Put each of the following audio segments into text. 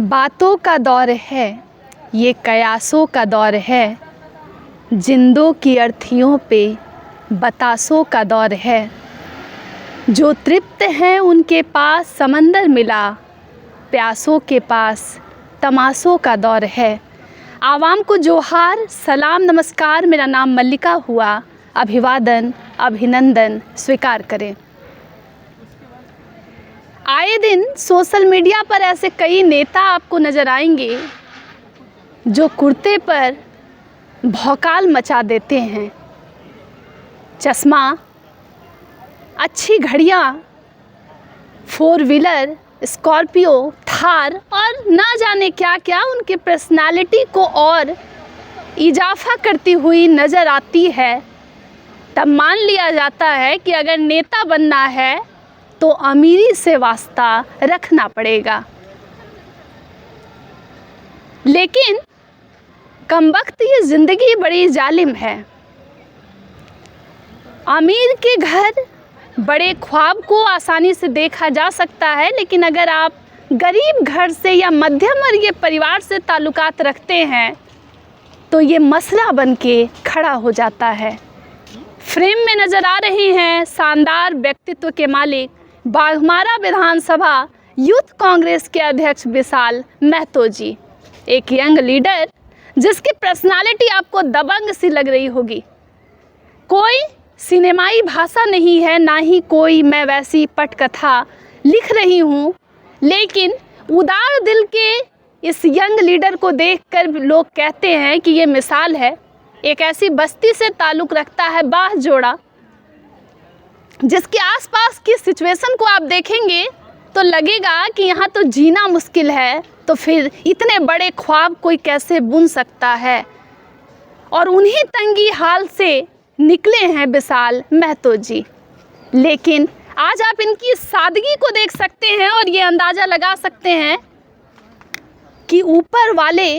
बातों का दौर है, ये कयासों का दौर है, जिंदों की अर्थियों पे बतासों का दौर है। जो तृप्त हैं उनके पास समंदर मिला, प्यासों के पास तमाशों का दौर है। आवाम को जोहार, सलाम, नमस्कार। मेरा नाम मल्लिका हुआ। अभिवादन, अभिनंदन स्वीकार करें। आए दिन सोशल मीडिया पर ऐसे कई नेता आपको नज़र आएंगे जो कुर्ते पर भौकाल मचा देते हैं। चश्मा, अच्छी घड़ियाँ, 4 व्हीलर, स्कॉर्पियो, थार और ना जाने क्या क्या उनके पर्सनालिटी को और इजाफा करती हुई नज़र आती है। तब मान लिया जाता है कि अगर नेता बनना है तो अमीरी से वास्ता रखना पड़ेगा। लेकिन कमबख्त ये ज़िंदगी बड़ी जालिम है। अमीर के घर बड़े ख्वाब को आसानी से देखा जा सकता है, लेकिन अगर आप गरीब घर से या मध्यम वर्गीय परिवार से ताल्लुकात रखते हैं तो ये मसला बन के खड़ा हो जाता है। फ्रेम में नज़र आ रहे हैं शानदार व्यक्तित्व के मालिक बाघमारा विधानसभा यूथ कांग्रेस के अध्यक्ष विशाल महतो जी, एक यंग लीडर जिसकी पर्सनालिटी आपको दबंग सी लग रही होगी। कोई सिनेमाई भाषा नहीं है, ना ही कोई मैं वैसी पटकथा लिख रही हूँ, लेकिन उदार दिल के इस यंग लीडर को देखकर लोग कहते हैं कि ये मिसाल है। एक ऐसी बस्ती से ताल्लुक़ रखता है बाहजोड़ा, जिसके आसपास की सिचुएशन को आप देखेंगे तो लगेगा कि यहाँ तो जीना मुश्किल है, तो फिर इतने बड़े ख्वाब कोई कैसे बुन सकता है। और उन्हीं तंगी हाल से निकले हैं विशाल महतो जी। लेकिन आज आप इनकी सादगी को देख सकते हैं और ये अंदाज़ा लगा सकते हैं कि ऊपर वाले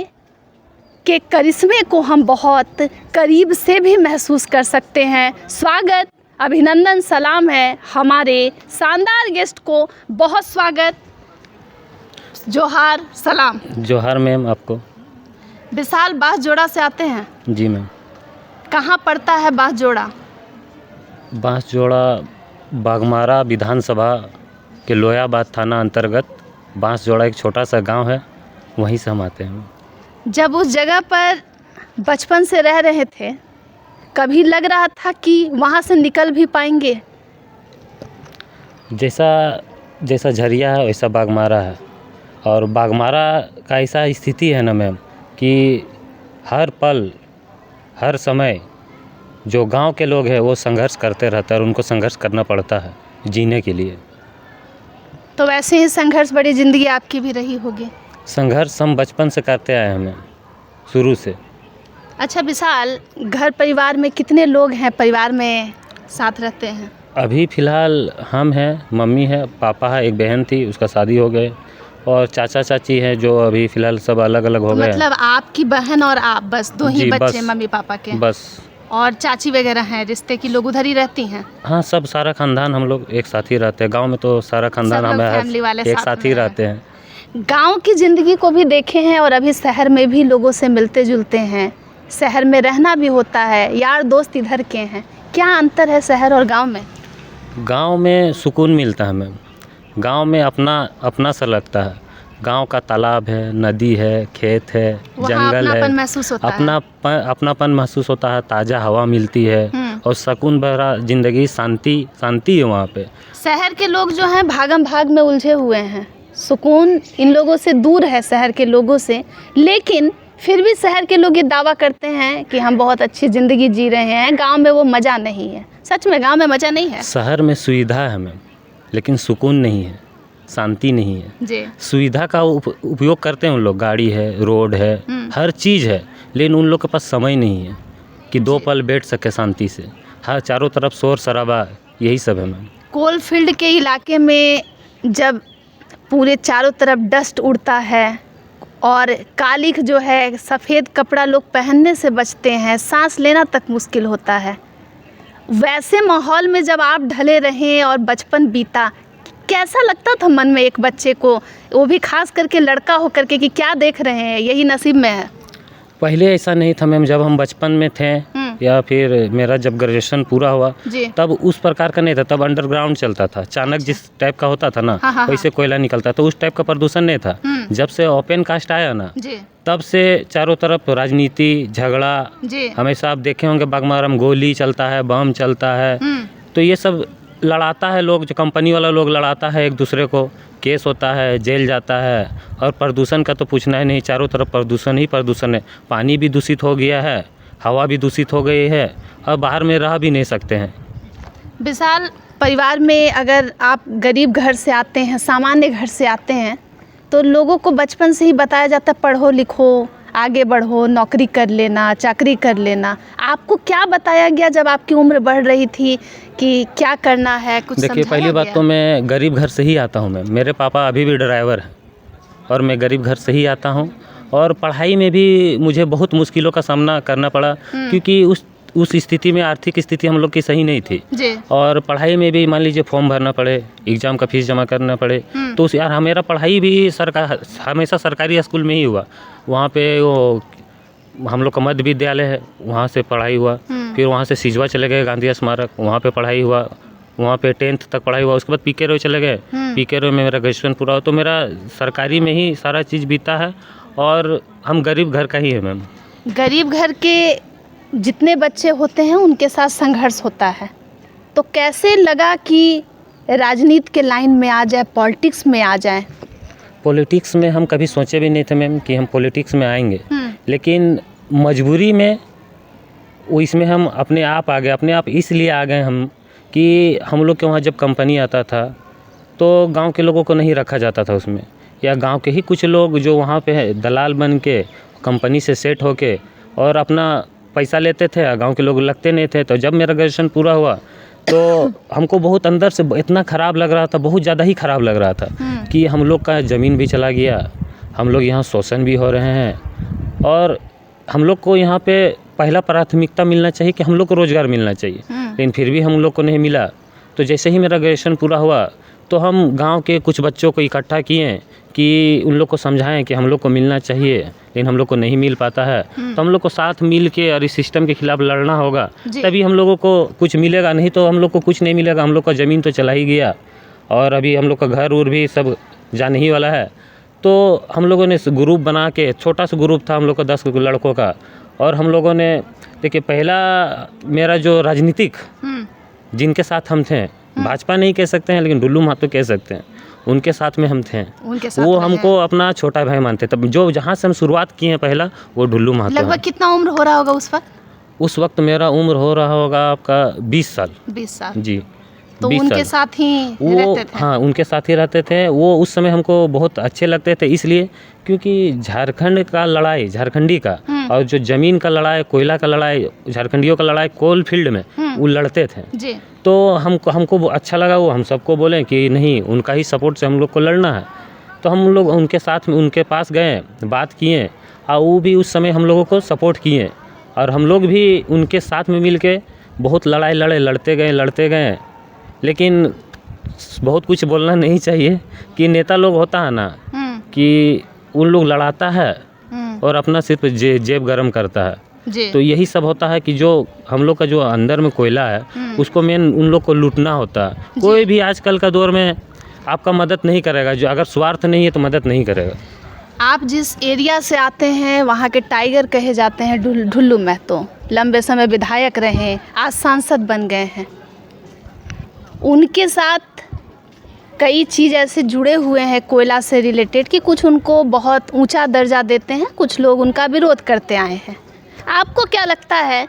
के करिश्मे को हम बहुत करीब से भी महसूस कर सकते हैं। स्वागत, अभिनंदन, सलाम है हमारे शानदार गेस्ट को। बहुत स्वागत, जोहार, सलाम। जोहार मैम आपको। विशाल बांसजोड़ा से आते हैं? जी मैम। कहाँ पड़ता है बांसजोड़ा? बांसजोड़ा बाघमारा विधानसभा के लोयाबाद थाना अंतर्गत बांसजोड़ा एक छोटा सा गांव है, वहीं से हम आते हैं। जब उस जगह पर बचपन से रह रहे थे, कभी लग रहा था कि वहाँ से निकल भी पाएंगे? जैसा झरिया है वैसा बाघमारा है, और बाघमारा का ऐसा स्थिति है ना मैम कि हर पल हर समय जो गांव के लोग हैं वो संघर्ष करते रहते हैं और उनको संघर्ष करना पड़ता है जीने के लिए। तो वैसे ही संघर्ष बड़ी ज़िंदगी आपकी भी रही होगी। संघर्ष हम बचपन से करते आए हैं मैम, शुरू से। अच्छा विशाल, घर परिवार में कितने लोग हैं, परिवार में साथ रहते हैं? अभी फ़िलहाल हम हैं, मम्मी है, पापा है, एक बहन थी उसका शादी हो गए, और चाचा चाची हैं जो अभी फ़िलहाल सब अलग अलग हो गए। मतलब आपकी बहन और आप बस दो ही बच्चे मम्मी पापा के? बस। और चाची वगैरह हैं, रिश्ते की लोग उधर ही रहती हैं? हाँ, सब सारा खानदान हम लोग एक साथ ही रहते हैं। गाँव में तो सारा खानदान हमें एक साथ ही रहते हैं। गाँव की ज़िंदगी को भी देखे हैं और अभी शहर में भी लोगों से मिलते जुलते हैं। शहर में रहना भी होता है, यार दोस्त इधर के हैं। क्या अंतर है शहर और गांव में? गांव में सुकून मिलता है मैम। गांव में अपना सा लगता है। गांव का तालाब है, नदी है, खेत है, जंगल है, अपनापन महसूस होता है, ताज़ा हवा मिलती है और सुकून भरा ज़िंदगी, शांति है वहाँ पे। शहर के लोग जो हैं भागम भाग में उलझे हुए हैं, सुकून इन लोगों से दूर है, शहर के लोगों से। लेकिन फिर भी शहर के लोग ये दावा करते हैं कि हम बहुत अच्छी ज़िंदगी जी रहे हैं, गांव में वो मज़ा नहीं है। सच में गांव में मज़ा नहीं है? शहर में सुविधा है मैम, लेकिन सुकून नहीं है, शांति नहीं है जी। सुविधा का उपयोग करते हैं उन लोग, गाड़ी है, रोड है, हर चीज़ है, लेकिन उन लोग के पास समय नहीं है कि 2 पल बैठ सके शांति से। हर चारों तरफ शोर शराबा, यही सब है मैम। कोल फील्ड के इलाके में जब पूरे चारों तरफ डस्ट उड़ता है और कालिख जो है, सफ़ेद कपड़ा लोग पहनने से बचते हैं, सांस लेना तक मुश्किल होता है। वैसे माहौल में जब आप ढले रहें और बचपन बीता, कैसा लगता था मन में एक बच्चे को, वो भी खास करके लड़का होकर के, कि क्या देख रहे हैं, यही नसीब में है? पहले ऐसा नहीं था मैम, जब हम बचपन में थे या फिर मेरा जब ग्रेजुएशन पूरा हुआ तब उस प्रकार का नहीं था। तब अंडरग्राउंड चलता था, चाणक जिस टाइप का होता था ना, वैसे कोयला निकलता, तो उस टाइप का प्रदूषण नहीं था। जब से ओपन कास्ट आया ना, तब से चारों तरफ राजनीति, झगड़ा, हमेशा आप देखे होंगे बागमारा में गोली चलता है, बम चलता है, तो ये सब लड़ाता है लोग, जो कंपनी वाला लोग लड़ाता है एक दूसरे को, केस होता है, जेल जाता है। और प्रदूषण का तो पूछना ही नहीं, चारों तरफ प्रदूषण ही प्रदूषण है। पानी भी दूषित हो गया है, हवा भी दूषित हो गई है, और बाहर में रह भी नहीं सकते हैं। विशाल, परिवार में अगर आप गरीब घर से आते हैं, सामान्य घर से आते हैं, तो लोगों को बचपन से ही बताया जाता है पढ़ो लिखो, आगे बढ़ो, नौकरी कर लेना, चाकरी कर लेना। आपको क्या बताया गया जब आपकी उम्र बढ़ रही थी कि क्या करना है, कुछ देखिए, पहली बात तो मैं गरीब घर से ही आता हूँ। मैं, मेरे पापा अभी भी ड्राइवर हैं और मैं गरीब घर से ही आता हूँ। और पढ़ाई में भी मुझे बहुत मुश्किलों का सामना करना पड़ा, क्योंकि उस स्थिति में आर्थिक स्थिति हम लोग की सही नहीं थी जी। और पढ़ाई में भी मान लीजिए फॉर्म भरना पड़े, एग्ज़ाम का फीस जमा करना पड़े, तो यार मेरा पढ़ाई भी हमेशा सरकारी स्कूल में ही हुआ। वहाँ पे वो हम लोग का मध्य विद्यालय है, वहाँ से पढ़ाई हुआ। फिर वहाँ से सिजवा चले गए, गांधी स्मारक, वहाँ पे पढ़ाई हुआ। वहाँ पे 10th तक पढ़ाई हुआ। उसके बाद पीके रोय चले गए, पीके रोय में मेरा ग्रेजुएशन पूरा हुआ। तो मेरा सरकारी में ही सारा चीज़ बीता है और हम गरीब घर का ही है मैम। गरीब घर के जितने बच्चे होते हैं उनके साथ संघर्ष होता है, तो कैसे लगा कि राजनीति के लाइन में आ जाए, पॉलिटिक्स में आ जाए? पॉलिटिक्स में हम कभी सोचे भी नहीं थे मैम कि हम पॉलिटिक्स में आएंगे, लेकिन मजबूरी में वो इसमें हम अपने आप आ गए। अपने आप इसलिए आ गए हम कि हम लोग के वहाँ जब कंपनी आता था तो गांव के लोगों को नहीं रखा जाता था उसमें, या गांव के ही कुछ लोग जो वहाँ पे दलाल बन के कंपनी से सेट होके और अपना पैसा लेते थे, गांव के लोग लगते नहीं थे। तो जब मेरा ग्रेजुएशन पूरा हुआ तो हमको बहुत अंदर से इतना ख़राब लग रहा था, बहुत ज़्यादा ही ख़राब लग रहा था कि हम लोग का ज़मीन भी चला गया, हम लोग यहाँ शोषण भी हो रहे हैं और हम लोग को यहाँ पे पहला प्राथमिकता मिलना चाहिए कि हम लोग को रोज़गार मिलना चाहिए, लेकिन फिर भी हम लोग को नहीं मिला। तो जैसे ही मेरा ग्रेजुएशन पूरा हुआ तो हम गांव के कुछ बच्चों को इकट्ठा किए कि उन लोग को समझाएं कि हम लोग को मिलना चाहिए, लेकिन हम लोग को नहीं मिल पाता है। तो हम लोग को साथ मिल के और इस सिस्टम के खिलाफ लड़ना होगा, तभी हम लोगों को कुछ मिलेगा, नहीं तो हम लोग को कुछ नहीं मिलेगा। हम लोग का ज़मीन तो चला ही गया और अभी हम लोग का घर उर भी सब जाने ही वाला है। तो हम लोगों ने ग्रुप बना के, छोटा सा ग्रुप था हम लोग का 10 लड़कों का, और हम लोगों ने देखिए पहला मेरा जो राजनीतिक जिनके साथ हम थे, भाजपा नहीं कह सकते हैं लेकिन डुल्लू महतो कह सकते हैं, उनके साथ में हम थे। वो हमको अपना छोटा भाई मानते। तब जो जहाँ से हम शुरुआत किए हैं पहला, वो डुल्लू महतो। लगभग कितना उम्र हो रहा होगा उस वक्त? उस वक्त मेरा उम्र हो रहा होगा आपका 20 साल। 20 साल जी। तो उनके साथ ही रहते थे? हाँ, उनके साथ ही रहते थे। वो उस समय हमको बहुत अच्छे लगते थे, इसलिए क्योंकि झारखंड का लड़ाई, झारखंडी का, और जो ज़मीन का लड़ाई, कोयला का लड़ाई, झारखंडियों का लड़ाई कोल फील्ड में वो लड़ते थे जी। तो हमको अच्छा लगा। वो हम सबको बोले कि नहीं, उनका ही सपोर्ट से हम लोग को लड़ना है। तो हम लोग उनके साथ में उनके पास गए, बात किए, और वो भी उस समय हम लोगों को सपोर्ट किए, और हम लोग भी उनके साथ में मिल के बहुत लड़ाई लड़ते गए। लेकिन बहुत कुछ बोलना नहीं चाहिए कि नेता लोग होता है ना कि उन लोग लड़ाता है और अपना सिर्फ जेब गरम करता है। तो यही सब होता है कि जो हम लोग का जो अंदर में कोयला है उसको मेन उन लोग को लूटना होता है। कोई भी आजकल का दौर में आपका मदद नहीं करेगा, जो अगर स्वार्थ नहीं है तो मदद नहीं करेगा। आप जिस एरिया से आते हैं वहाँ के टाइगर कहे जाते हैं डुल्लू महतो, लंबे समय विधायक रहे, आज सांसद बन गए हैं। उनके साथ कई चीज़ ऐसे जुड़े हुए हैं कोयला से रिलेटेड कि कुछ उनको बहुत ऊंचा दर्जा देते हैं, कुछ लोग उनका विरोध करते आए हैं। आपको क्या लगता है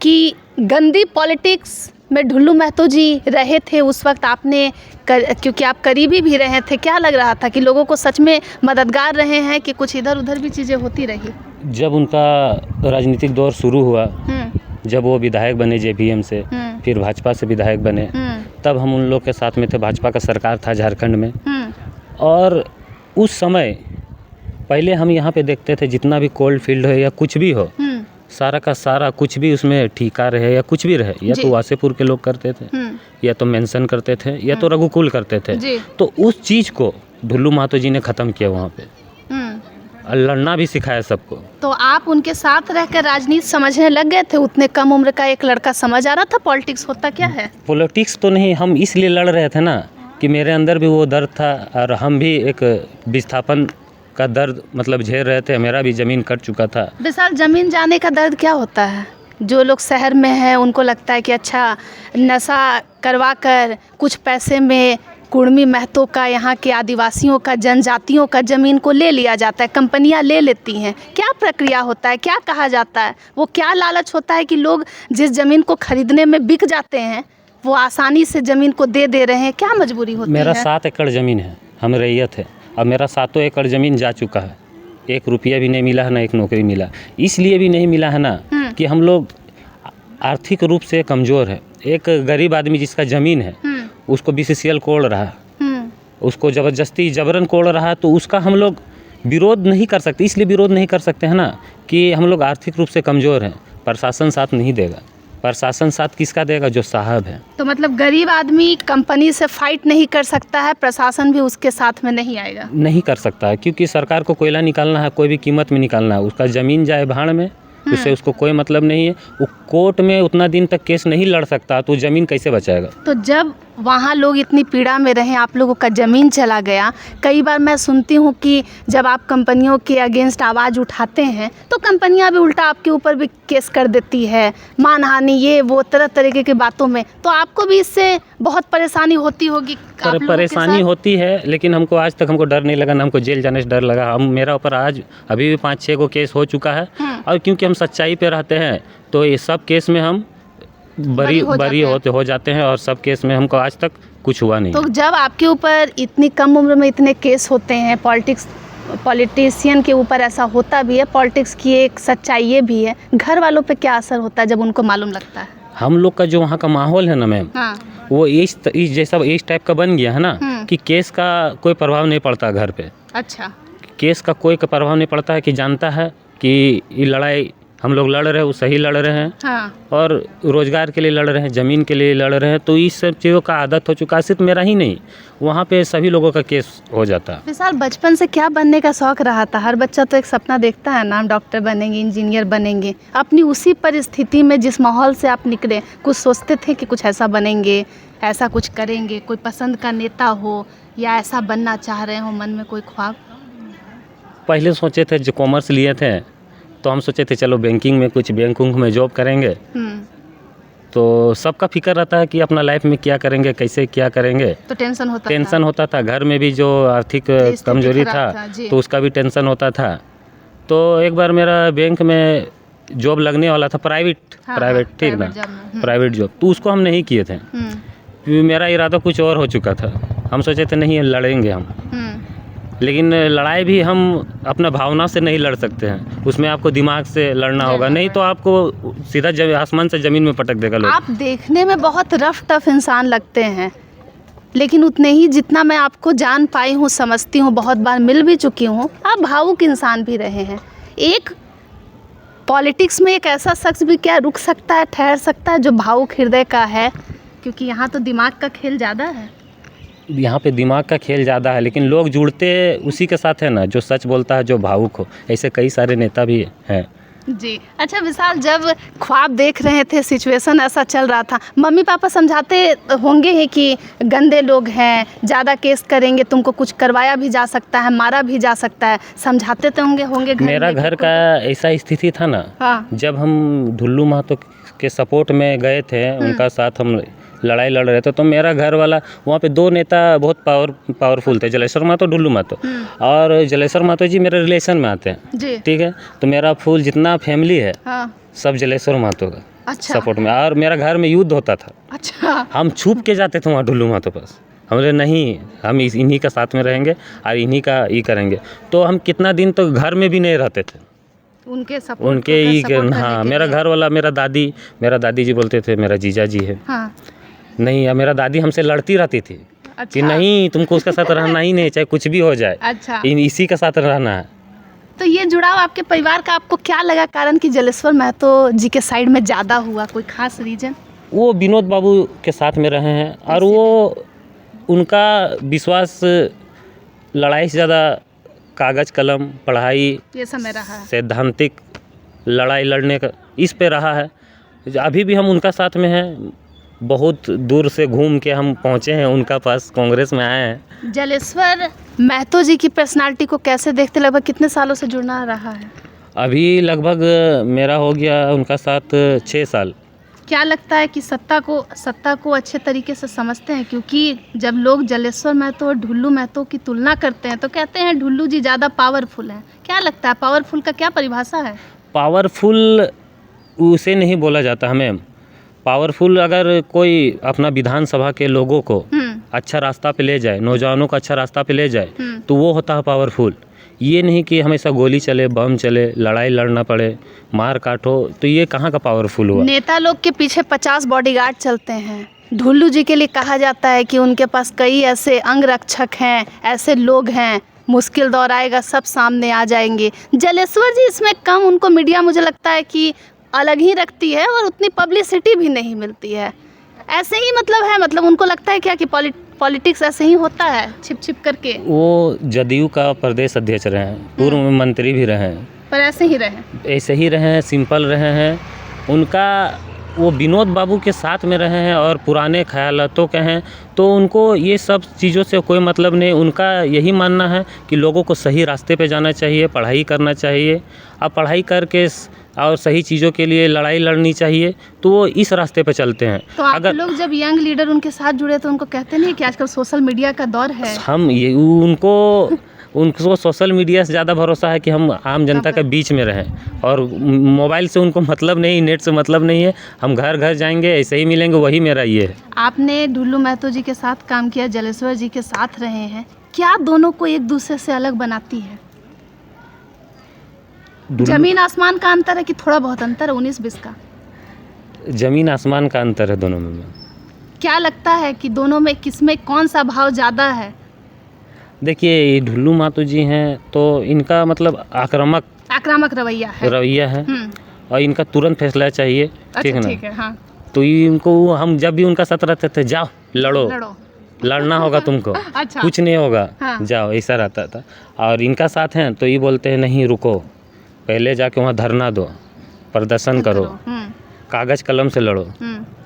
कि गंदी पॉलिटिक्स में डुल्लू महतो जी रहे थे उस वक्त? आपने क्योंकि आप करीबी भी रहे थे, क्या लग रहा था कि लोगों को सच में मददगार रहे हैं कि कुछ इधर उधर भी चीज़ें होती रही? जब उनका राजनीतिक दौर शुरू हुआ, जब वो विधायक बने जेपीएम से, फिर भाजपा से विधायक बने, तब हम उन लोग के साथ में थे। भाजपा का सरकार था झारखंड में, और उस समय पहले हम यहाँ पे देखते थे जितना भी कोल्ड फील्ड है या कुछ भी हो, सारा का सारा कुछ भी उसमें ठेका रहे या कुछ भी रहे, या तो वासेपुर के लोग करते थे या तो मेंशन करते थे या तो रघुकुल करते थे। तो उस चीज़ को ढुल्लू महतो जी ने ख़त्म किया वहाँ पे, और लड़ना भी सिखाया सबको। तो आप उनके साथ रहकर राजनीति समझने लग गए थे? उतने कम उम्र का एक लड़का समझ आ रहा था पॉलिटिक्स होता क्या है? पॉलिटिक्स तो नहीं, हम इसलिए लड़ रहे थे ना कि मेरे अंदर भी वो दर्द था, और हम भी एक विस्थापन का दर्द मतलब झेल रहे थे। मेरा भी ज़मीन कट चुका था। विशाल, ज़मीन जाने का दर्द क्या होता है? जो लोग शहर में हैं उनको लगता है कि अच्छा नशा करवा कर कुछ पैसे में कुर्मी महतो का, यहाँ के आदिवासियों का, जनजातियों का ज़मीन को ले लिया जाता है, कंपनियां ले लेती हैं। क्या प्रक्रिया होता है, क्या कहा जाता है, वो क्या लालच होता है कि लोग जिस ज़मीन को खरीदने में बिक जाते हैं वो आसानी से ज़मीन को दे रहे हैं? क्या मजबूरी होती है? मेरा 7 एकड़ ज़मीन है, हम रैयत है, और मेरा 7 एकड़ ज़मीन जा चुका है। 1 रुपया भी नहीं मिला है, ना एक नौकरी मिला। इसलिए भी नहीं मिला है ना कि हम लोग आर्थिक रूप से कमज़ोर है। एक गरीब आदमी जिसका ज़मीन है उसको BCCL कोड़ रहा है, उसको ज़बरदस्ती जबरन कोड़ रहा है, तो उसका हम लोग विरोध नहीं कर सकते। इसलिए विरोध नहीं कर सकते हैं ना कि हम लोग आर्थिक रूप से कमज़ोर हैं। प्रशासन साथ नहीं देगा। प्रशासन साथ किसका देगा? जो साहब है। तो मतलब गरीब आदमी कंपनी से फाइट नहीं कर सकता है, प्रशासन भी उसके साथ में नहीं आएगा? नहीं कर सकता है, क्योंकि सरकार को कोयला निकालना है, कोई भी कीमत में निकालना है। उसका ज़मीन जाए भाड़ में, उससे उसको कोई मतलब नहीं है। वो कोर्ट में उतना दिन तक केस नहीं लड़ सकता, तो ज़मीन कैसे बचाएगा? तो जब वहाँ लोग इतनी पीड़ा में रहें, आप लोगों का ज़मीन चला गया। कई बार मैं सुनती हूँ कि जब आप कंपनियों के अगेंस्ट आवाज़ उठाते हैं तो कंपनियाँ भी उल्टा आपके ऊपर भी केस कर देती है, मानहानि, ये वो तरह तरीके की बातों में। तो आपको भी इससे बहुत परेशानी होती होगी? परेशानी होती है, लेकिन हमको आज तक हमको डर नहीं लगा, ना हमको जेल जाने से डर लगा। हम मेरा ऊपर आज अभी भी 5-6 को केस हो चुका है, और क्योंकि हम सच्चाई पे रहते हैं तो ये सब केस में हम बरी हो जाते हैं, और सब केस में हमको आज तक कुछ हुआ नहीं। तो जब आपके ऊपर इतनी कम उम्र में इतने केस होते हैं, पॉलिटिशियन के ऊपर ऐसा होता भी है, पॉलिटिक्स की एक सच्चाई ये भी है, घर वालों पे क्या असर होता है जब उनको मालूम लगता है? हम लोग का जो वहाँ का माहौल है ना मैम, वो इस टाइप का बन गया है ना कि केस का कोई प्रभाव नहीं पड़ता घर पे। अच्छा, केस का कोई प्रभाव नहीं पड़ता है, कि जानता है कि ये लड़ाई हम लोग लड़ रहे हैं, वो सही लड़ रहे हैं, और रोज़गार के लिए लड़ रहे हैं, ज़मीन के लिए लड़ रहे हैं। तो इस सब चीज़ों का आदत हो चुका है। सिर्फ मेरा ही नहीं, वहाँ पे सभी लोगों का केस हो जाता है। विशाल, बचपन से क्या बनने का शौक रहा था? हर बच्चा तो एक सपना देखता है ना, हम डॉक्टर बनेंगे, इंजीनियर बनेंगे। अपनी उसी परिस्थिति में जिस माहौल से आप निकले, कुछ सोचते थे कि कुछ ऐसा बनेंगे, ऐसा कुछ करेंगे? कोई पसंद का नेता हो या ऐसा बनना चाह रहे हो, मन में कोई ख्वाब? पहले सोचे थे, जो कॉमर्स लिए थे तो हम सोचे थे चलो बैंकिंग में, कुछ बैंक में जॉब करेंगे। तो सबका फिक्र रहता है कि अपना लाइफ में क्या करेंगे, कैसे क्या करेंगे, तो टेंशन होता था। घर में भी जो आर्थिक कमजोरी था तो उसका भी टेंशन होता था। तो एक बार मेरा बैंक में जॉब लगने वाला था, प्राइवेट ठीक ना, प्राइवेट जॉब, तो उसको हम नहीं किए थे। मेरा इरादा कुछ और हो चुका था। हम सोचे थे नहीं लड़ेंगे हम, लेकिन लड़ाई भी हम अपना भावना से नहीं लड़ सकते हैं, उसमें आपको दिमाग से लड़ना होगा, नहीं तो आपको सीधा आसमान से ज़मीन में पटक देगा लोग। आप देखने में बहुत रफ टफ इंसान लगते हैं, लेकिन उतने ही जितना मैं आपको जान पाई हूँ, समझती हूँ, बहुत बार मिल भी चुकी हूँ, आप भावुक इंसान भी रहे हैं। एक पॉलिटिक्स में एक ऐसा शख्स भी क्या रुक सकता है, ठहर सकता है, जो भावुक हृदय का है? क्योंकि यहाँ तो दिमाग का खेल ज़्यादा है। यहाँ पे दिमाग का खेल ज़्यादा है, लेकिन लोग जुड़ते उसी के साथ है ना, जो सच बोलता है, जो भावुक हो। ऐसे कई सारे नेता भी हैं। जी अच्छा विशाल, जब ख्वाब देख रहे थे, सिचुएशन ऐसा चल रहा था, मम्मी पापा समझाते होंगे ही कि गंदे लोग हैं, ज़्यादा केस करेंगे, तुमको कुछ करवाया भी जा सकता है, मारा भी जा सकता है, समझाते तो होंगे मेरा घर का ऐसा स्थिति था ना, जब हम ढुल्लू महतो के सपोर्ट में गए थे, उनका साथ हम लड़ाई लड़ रहे थे, तो मेरा घर वाला, वहाँ पे 2 नेता बहुत पावरफुल थे, जलेश्वर महतो, ढुल्लू महतो। और जलेश्वर महतो जी मेरे रिलेशन में आते हैं, ठीक है। तो मेरा फुल जितना फैमिली है सब जलेश्वर महतो का सपोर्ट में, और मेरा घर में युद्ध होता था। अच्छा, हम छुप के जाते थे वहाँ ढुल्लू महतो पास, हमने नहीं, हम इन्हीं का साथ में रहेंगे और इन्हीं का ये करेंगे। तो हम कितना दिन तो घर में भी नहीं रहते थे, उनके ही। हाँ, मेरा घर वाला, मेरा दादी जी बोलते थे, मेरा जीजा जी है, नहीं, मेरा दादी हमसे लड़ती रहती थी। अच्छा। कि नहीं, तुमको उसके साथ रहना ही नहीं, चाहे कुछ भी हो जाए। अच्छा। इसी के साथ रहना है। तो ये जुड़ाव आपके परिवार का आपको क्या लगा कारण कि जलेश्वर महतो जी के साइड में ज़्यादा हुआ? कोई खास रीजन? वो विनोद बाबू के साथ में रहे हैं और वो उनका विश्वास लड़ाई से ज़्यादा कागज़ कलम पढ़ाई ये समय रहा है, सैद्धांतिक लड़ाई लड़ने का इस पे रहा है। अभी भी हम उनका साथ में हैं, बहुत दूर से घूम के हम पहुँचे हैं उनका पास, कांग्रेस में आए हैं। जलेश्वर महतो जी की पर्सनालिटी को कैसे देखते, लगभग कितने सालों से जुड़ना रहा है? अभी लगभग मेरा हो गया उनका साथ 6 साल। क्या लगता है कि सत्ता को अच्छे तरीके से समझते हैं? क्योंकि जब लोग जलेश्वर महतो और ढुल्लू महतो की तुलना करते हैं तो कहते हैं ढुल्लू जी ज़्यादा पावरफुल हैं। क्या लगता है पावरफुल का क्या परिभाषा है? पावरफुल उसे नहीं बोला जाता हमें। पावरफुल अगर कोई अपना विधानसभा के लोगों को अच्छा रास्ता पे ले जाए, नौजवानों को अच्छा रास्ता पे ले जाए, तो वो होता है पावरफुल। ये नहीं कि हमेशा गोली चले, बम चले, लड़ाई लड़ना पड़े, मार काट हो, तो ये कहाँ का पावरफुल हुआ? नेता लोग के पीछे 50 बॉडीगार्ड चलते हैं। ढुल्लू जी के लिए कहा जाता है कि उनके पास कई ऐसे अंगरक्षक हैं, ऐसे लोग हैं, मुश्किल दौर आएगा सब सामने आ जाएंगे। जलेश्वर जी इसमें कम, उनको मीडिया मुझे लगता है कि अलग ही रखती है और उतनी पब्लिसिटी भी नहीं मिलती है। ऐसे ही मतलब है, मतलब उनको लगता है क्या कि पॉलिटिक्स ऐसे ही होता है छिप छिप करके? वो जदयू का प्रदेश अध्यक्ष रहे हैं, पूर्व में मंत्री भी रहे हैं, पर ऐसे ही रहे, ऐसे ही रहे हैं, सिंपल रहे हैं। उनका वो विनोद बाबू के साथ में रहे हैं और पुराने ख्यालातों के हैं, तो उनको ये सब चीज़ों से कोई मतलब नहीं। उनका यही मानना है कि लोगों को सही रास्ते पे जाना चाहिए, पढ़ाई करना चाहिए, अब पढ़ाई करके और सही चीज़ों के लिए लड़ाई लड़नी चाहिए, तो वो इस रास्ते पे चलते हैं। तो आप अगर लोग जब यंग लीडर उनके साथ जुड़े तो उनको कहते नहीं कि आजकल सोशल मीडिया का दौर है? हम ये उनको सोशल मीडिया से ज़्यादा भरोसा है कि हम आम जनता के बीच में रहें, और मोबाइल से उनको मतलब नहीं, नेट से मतलब नहीं है। हम घर घर जाएंगे, ऐसे ही मिलेंगे, वही मेरा ये है। आपने ढुल्लू महतो जी के साथ काम किया, जलेश्वर जी के साथ रहे हैं, क्या दोनों को एक दूसरे से अलग बनाती है? जमीन आसमान का अंतर है कि थोड़ा बहुत अंतर है, 19-20 का? जमीन आसमान का अंतर है दोनों में। क्या लगता है कि दोनों में किसमें कौन सा भाव ज़्यादा है? देखिए, ये ढुल्लू महतो जी हैं तो इनका मतलब आक्रामक रवैया है, और इनका तुरंत फैसला चाहिए। ठीक है ना? ठीक है, हाँ। तो इनको हम जब भी उनका साथ रहते थे, जाओ लड़ो, लड़ना होगा तुमको। अच्छा। कुछ नहीं होगा, हाँ। जाओ, ऐसा रहता था। और इनका साथ हैं तो ये बोलते हैं नहीं रुको, पहले जाके वहाँ धरना दो, प्रदर्शन करो, कागज़ कलम से लड़ो।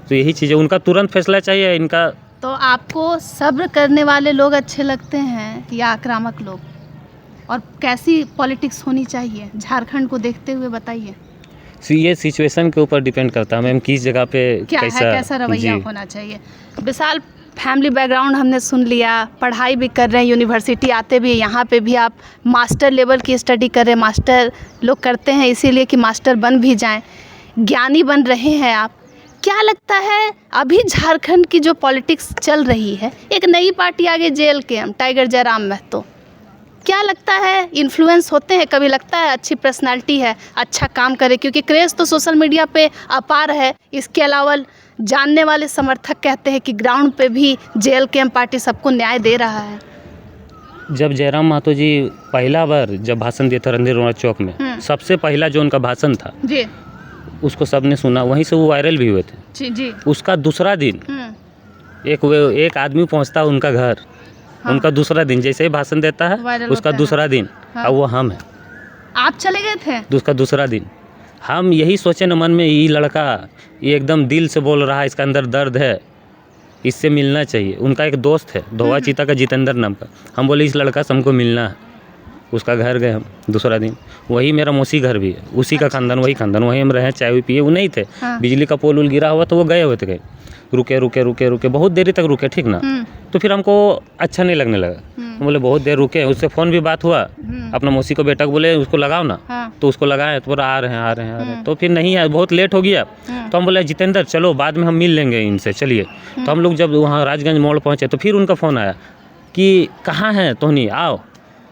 तो यही चीज़ें, उनका तुरंत फैसला चाहिए इनका। तो आपको सब्र करने वाले लोग अच्छे लगते हैं या आक्रामक लोग? और कैसी पॉलिटिक्स होनी चाहिए झारखंड को देखते हुए बताइए। ये सिचुएशन के ऊपर डिपेंड करता है मैम, किस जगह पे कैसा रवैया होना चाहिए। विशाल फैमिली बैकग्राउंड हमने सुन लिया, पढ़ाई भी कर रहे हैं, यूनिवर्सिटी आते भी, यहाँ पे भी आप मास्टर लेवल की स्टडी कर रहे हैं। मास्टर लोग करते हैं इसीलिए कि मास्टर बन भी जाएं, ज्ञानी बन रहे हैं आप। क्या लगता है अभी झारखंड की जो पॉलिटिक्स चल रही है, एक नई पार्टी आगे JLKM टाइगर जयराम महतो, क्या लगता है इन्फ्लुएंस होते हैं? कभी लगता है अच्छी पर्सनालिटी है, अच्छा काम करे? क्योंकि क्रेज़ तो सोशल मीडिया पे अपार है। इसके अलावा जानने वाले समर्थक कहते हैं कि ग्राउंड पे भी JLKM पार्टी सबको न्याय दे रहा है। जब जयराम महतो जी पहला बार जब भाषण दिए थे रणधीर चौक में, सबसे पहला जो उनका भाषण था जी, उसको सबने सुना, वहीं से वो वायरल भी हुए थे। जी। उसका दूसरा दिन एक आदमी पहुंचता है उनका घर, हाँ। उनका दूसरा दिन जैसे ही भाषण देता है उसका दूसरा दिन, हाँ। अब वो हम है। आप चले गए थे? उसका दूसरा दिन हम यही सोचे न मन में, ये लड़का ये एकदम दिल से बोल रहा है, इसका अंदर दर्द है, इससे मिलना चाहिए। उनका एक दोस्त है धोवा चीता का, जितेंद्र नाम का, हम बोले इस लड़का से हमको मिलना है। उसका घर गए हम दूसरा दिन, वही मेरा मौसी घर भी है, उसी का खानदान, वही खानदान, वहीं हम रहे, चाय पिए। वो नहीं थे, हाँ। बिजली का पोल उल गिरा हुआ तो वो गए हुए थे, रुके बहुत देरी तक रुके, ठीक ना। तो फिर हमको अच्छा नहीं लगने लगा, हम बोले बहुत देर रुके, उससे फ़ोन भी बात हुआ, अपना मौसी को बेटा को बोले उसको लगाओ ना, हाँ। तो उसको लगाए तो बोला आ रहे हैं। तो फिर नहीं आए, बहुत लेट हो गया, तो हम बोले जितेंद्र चलो बाद में हम मिल लेंगे इनसे, चलिए। तो हम लोग जब वहाँ राजगंज मोड़ पहुँचे तो फिर उनका फ़ोन आया कि कहाँ हैं तोहनी, आओ।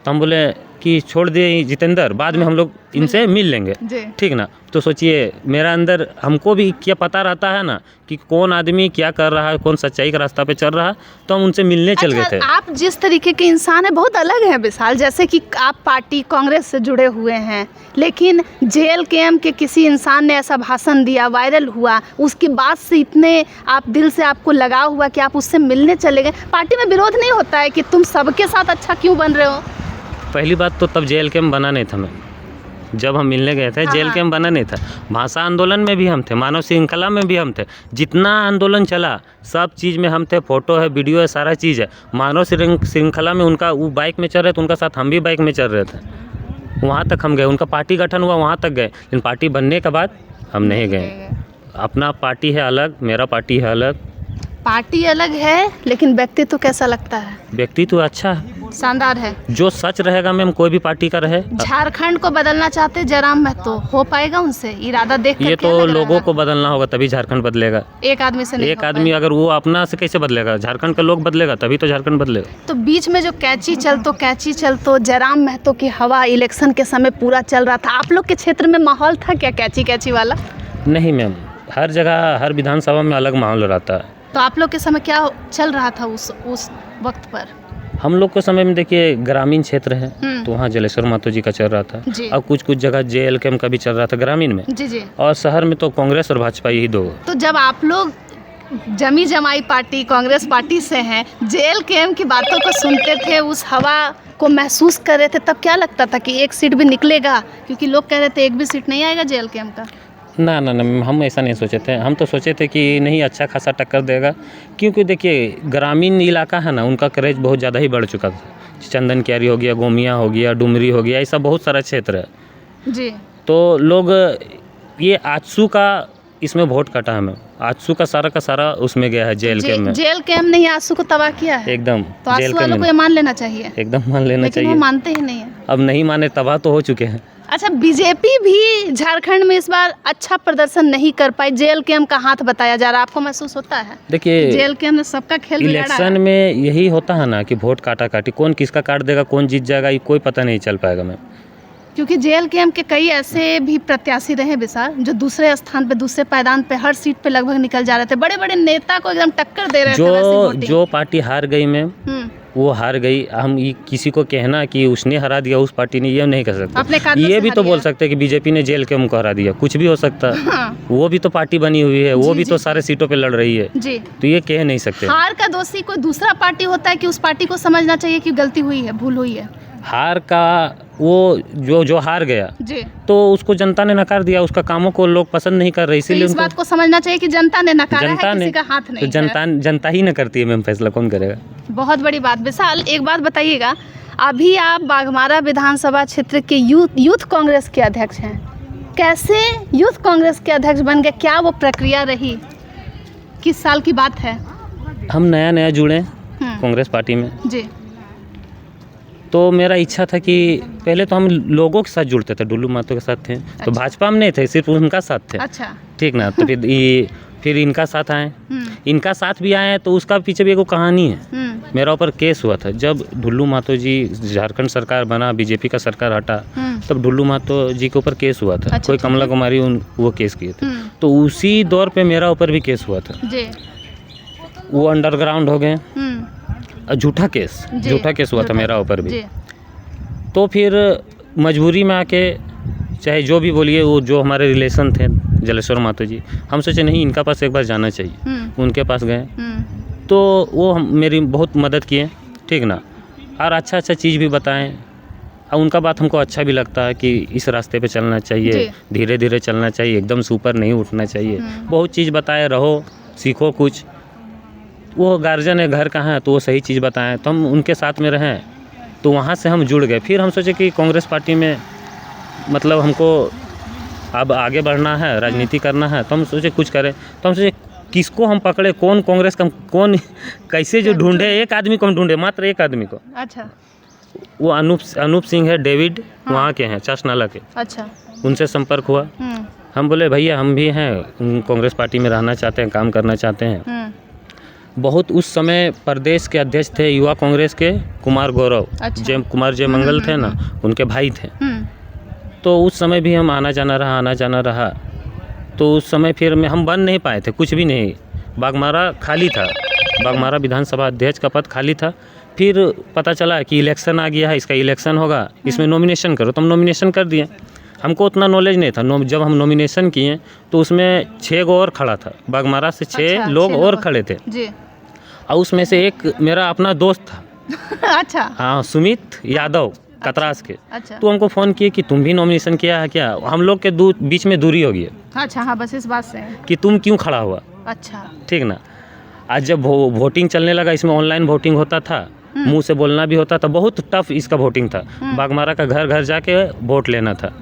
तो हम बोले कि छोड़ दिए जितेंद्र, बाद में हम लोग इनसे मिल लेंगे, ठीक ना। तो सोचिए मेरा अंदर हमको भी क्या पता रहता है ना कि कौन आदमी क्या कर रहा है, कौन सच्चाई का रास्ता पे चल रहा है, तो हम उनसे मिलने चल गए थे। आप जिस तरीके के इंसान है बहुत अलग है विशाल, जैसे कि आप पार्टी कांग्रेस से जुड़े हुए हैं, लेकिन JLKM के किसी इंसान ने ऐसा भाषण दिया, वायरल हुआ, उसके बाद से इतने आप दिल से आपको लगाव हुआ कि आप उससे मिलने चले गए। पार्टी में विरोध नहीं होता है कि तुम सबके साथ अच्छा क्यों बन रहे हो? पहली बात तो तब JLKM बना नहीं था, मैं जब हम मिलने गए थे JLKM बना नहीं था। भाषा आंदोलन में भी हम थे, मानव श्रृंखला में भी हम थे, जितना आंदोलन चला सब चीज़ में हम थे, फोटो है, वीडियो है, सारा चीज़ है। मानव श्रृंखला में उनका वो बाइक में चल रहे थे, उनका साथ हम भी बाइक में चल रहे थे, वहाँ तक हम गए। उनका पार्टी गठन हुआ वहाँ तक गए, लेकिन पार्टी बनने के बाद हम नहीं गए। अपना पार्टी है अलग, मेरा पार्टी है अलग। पार्टी अलग है, लेकिन व्यक्तित्व कैसा लगता है? व्यक्तित्व अच्छा है, शानदार है। जो सच रहेगा मैम, कोई भी पार्टी का रहे। झारखंड को बदलना चाहते जयराम महतो, हो पाएगा उनसे? इरादा देख ये तो लोगों को बदलना होगा तभी झारखंड बदलेगा, एक आदमी से नहीं। एक आदमी अगर वो अपना से कैसे बदलेगा? झारखंड का लोग बदलेगा तभी तो झारखंड बदलेगा। तो बीच में जो कैची चलतो जयराम महतो की हवा इलेक्शन के समय पूरा चल रहा था, आप लोग के क्षेत्र में माहौल था क्या कैची वाला? नहीं मैम, हर जगह हर विधानसभा में अलग माहौल रहता है। तो आप लोग के समय क्या चल रहा था उस वक्त पर? हम लोग के समय में देखिए ग्रामीण क्षेत्र है, तो वहाँ जलेश्वर महतो जी का चल रहा था, और कुछ जगह JLKM का भी चल रहा था ग्रामीण में जी। और शहर में तो कांग्रेस और भाजपा यही दो। तो जब आप लोग जमी जमाई पार्टी कांग्रेस पार्टी से हैं, JLKM की बातों को सुनते थे, उस हवा को महसूस कर रहे थे, तब क्या लगता था कि एक सीट भी निकलेगा? क्योंकि लोग कह रहे थे एक भी सीट नहीं आएगा JLKM का। ना, हम ऐसा नहीं सोचे थे। हम तो सोचे थे कि नहीं, अच्छा खासा टक्कर देगा, क्योंकि देखिए ग्रामीण इलाका है ना, उनका क्रेज बहुत ज़्यादा ही बढ़ चुका था। चंदन क्यारी हो गया, गोमिया हो गया, डुमरी हो गया, ऐसा बहुत सारा क्षेत्र है जी। तो लोग ये आजसू का इसमें वोट कटा है। मैं आजसू का सारा उसमें गया है JLKM में। JLKM ने आजसू को तबाह किया है एकदम। तो आजसू वालों को ये मान लेना चाहिए, एकदम मान लेना चाहिए। वो मानते ही नहीं है। अब नहीं माने, तबाह तो हो चुके हैं। अच्छा, BJP भी झारखंड में इस बार अच्छा प्रदर्शन नहीं कर पाई, JLKM का हाथ बताया जा रहा है, आपको महसूस होता है? देखिए JLKM ने सबका खेल बिगाड़ा है। इलेक्शन में यही होता है ना कि वोट काटी, कौन किसका काट देगा, कौन जीत जाएगा, ये कोई पता नहीं चल पाएगा मैम। क्योंकि JLKM के कई ऐसे भी प्रत्याशी रहे विशाल, जो दूसरे स्थान पे, दूसरे पायदान पे, हर सीट पे लगभग निकल जा रहे थे, बड़े बड़े नेता को एकदम टक्कर दे रहे थे। जो पार्टी हार गई मैम, वो हार गई। हम किसी को कहना कि उसने हरा दिया उस पार्टी ने, ये नहीं कर सकते। ये भी तो बोल सकते हैं कि BJP ने JLKM को हरा दिया, कुछ भी हो सकता है। हाँ। वो भी तो पार्टी बनी हुई है, वो भी तो सारे सीटों पे लड़ रही है जी। तो ये कह नहीं सकते। हार का दोषी कोई दूसरा पार्टी होता है कि उस पार्टी को समझना चाहिए कि गलती हुई है, भूल हुई है? हार का वो जो हार गया जी, तो उसको जनता ने नकार दिया, उसका कामों को लोग पसंद नहीं कर रहे, इसीलिए इस बात को समझना चाहिए कि जनता ने नकारा है, किसी का हाथ नहीं। तो जनता ही न करती है मैम, फैसला कौन करेगा? बहुत बड़ी बात। विशाल, एक बात बताइएगा, अभी आप बाघमारा विधानसभा क्षेत्र के यूथ कांग्रेस के अध्यक्ष हैं, कैसे यूथ कांग्रेस के अध्यक्ष बन गए? क्या वो प्रक्रिया रही? किस साल की बात है? हम नया जुड़े कांग्रेस पार्टी में जी, तो मेरा इच्छा था कि पहले तो हम लोगों के साथ जुड़ते थे, डुल्लू महतो के साथ थे। अच्छा। तो भाजपा में नहीं थे, सिर्फ उनका साथ थे। अच्छा। ठीक ना। तो फिर इनका साथ आए, इनका साथ भी आए, तो उसका पीछे भी एक कहानी है। मेरा ऊपर केस हुआ था जब डुल्लू महतो जी, झारखंड सरकार बना, BJP का सरकार हटा, तब डुल्लू महतो जी के ऊपर केस हुआ था। अच्छा, कोई कमला कुमारी वो केस किए थे, तो उसी दौर पे मेरा ऊपर भी केस हुआ था। वो अंडरग्राउंड हो गए, झूठा केस हुआ था मेरा ऊपर भी। तो फिर मजबूरी में आके, चाहे जो भी बोलिए, वो जो हमारे रिलेशन थे जलेश्वर महतो जी, हम सोचे नहीं, इनका पास एक बार जाना चाहिए। उनके पास गए, तो वो मेरी बहुत मदद किए, ठीक ना, और अच्छा चीज़ भी बताएं। और उनका बात हमको अच्छा भी लगता है कि इस रास्ते पे चलना चाहिए, धीरे धीरे चलना चाहिए, एकदम से ऊपर नहीं उठना चाहिए। बहुत चीज़ बताए, रहो, सीखो कुछ। वो गार्जियन है, घर कहाँ है, तो वो सही चीज़ बताएं, तो हम उनके साथ में रहें। तो वहाँ से हम जुड़ गए। फिर हम सोचे कि कांग्रेस पार्टी में मतलब हमको अब आगे बढ़ना है, राजनीति करना है, तो हम सोचे कुछ करें। तो हम सोचे किसको हम पकड़े, कौन कांग्रेस का, कौन कैसे जो ढूंढे, एक आदमी को हम ढूंढे, मात्र एक आदमी को। अच्छा। वो अनूप सिंह है, डेविड, वहाँ के हैं, चासनाला के। अच्छा। उनसे संपर्क हुआ। हम बोले भैया हम भी हैं, कांग्रेस पार्टी में रहना चाहते हैं, काम करना चाहते हैं। बहुत उस समय प्रदेश के अध्यक्ष थे युवा कांग्रेस के कुमार गौरव, अच्छा। कुमार जयमंगल थे ना, उनके भाई थे। तो उस समय भी हम आना जाना रहा। तो उस समय फिर हम बन नहीं पाए थे, कुछ भी नहीं। बाघमारा खाली था, बाघमारा विधानसभा अध्यक्ष का पद खाली था। फिर पता चला कि इलेक्शन आ गया है, इसका इलेक्शन होगा, इसमें नॉमिनेशन करो। तो हम नॉमिनेशन कर दिए। हमको उतना नॉलेज नहीं था। जब हम नॉमिनेशन किए तो उसमें 6 गो और खड़ा था, बाघमारा से 6 लोग और खड़े थे जी। और उसमें से एक मेरा अपना दोस्त था अच्छा। हाँ, सुमित यादव कतरास के। अच्छा। तो हमको फ़ोन किए कि तुम भी नॉमिनेशन किया है क्या। हम लोग के बीच में दूरी हो गई। अच्छा, हाँ, बस इस बात से कि तुम क्यों खड़ा हुआ। अच्छा, ठीक ना। आज जब वोटिंग चलने लगा, इसमें ऑनलाइन वोटिंग होता था, मुंह से बोलना भी होता था, बहुत टफ इसका वोटिंग था। बाघमारा का घर घर जाके वोट लेना था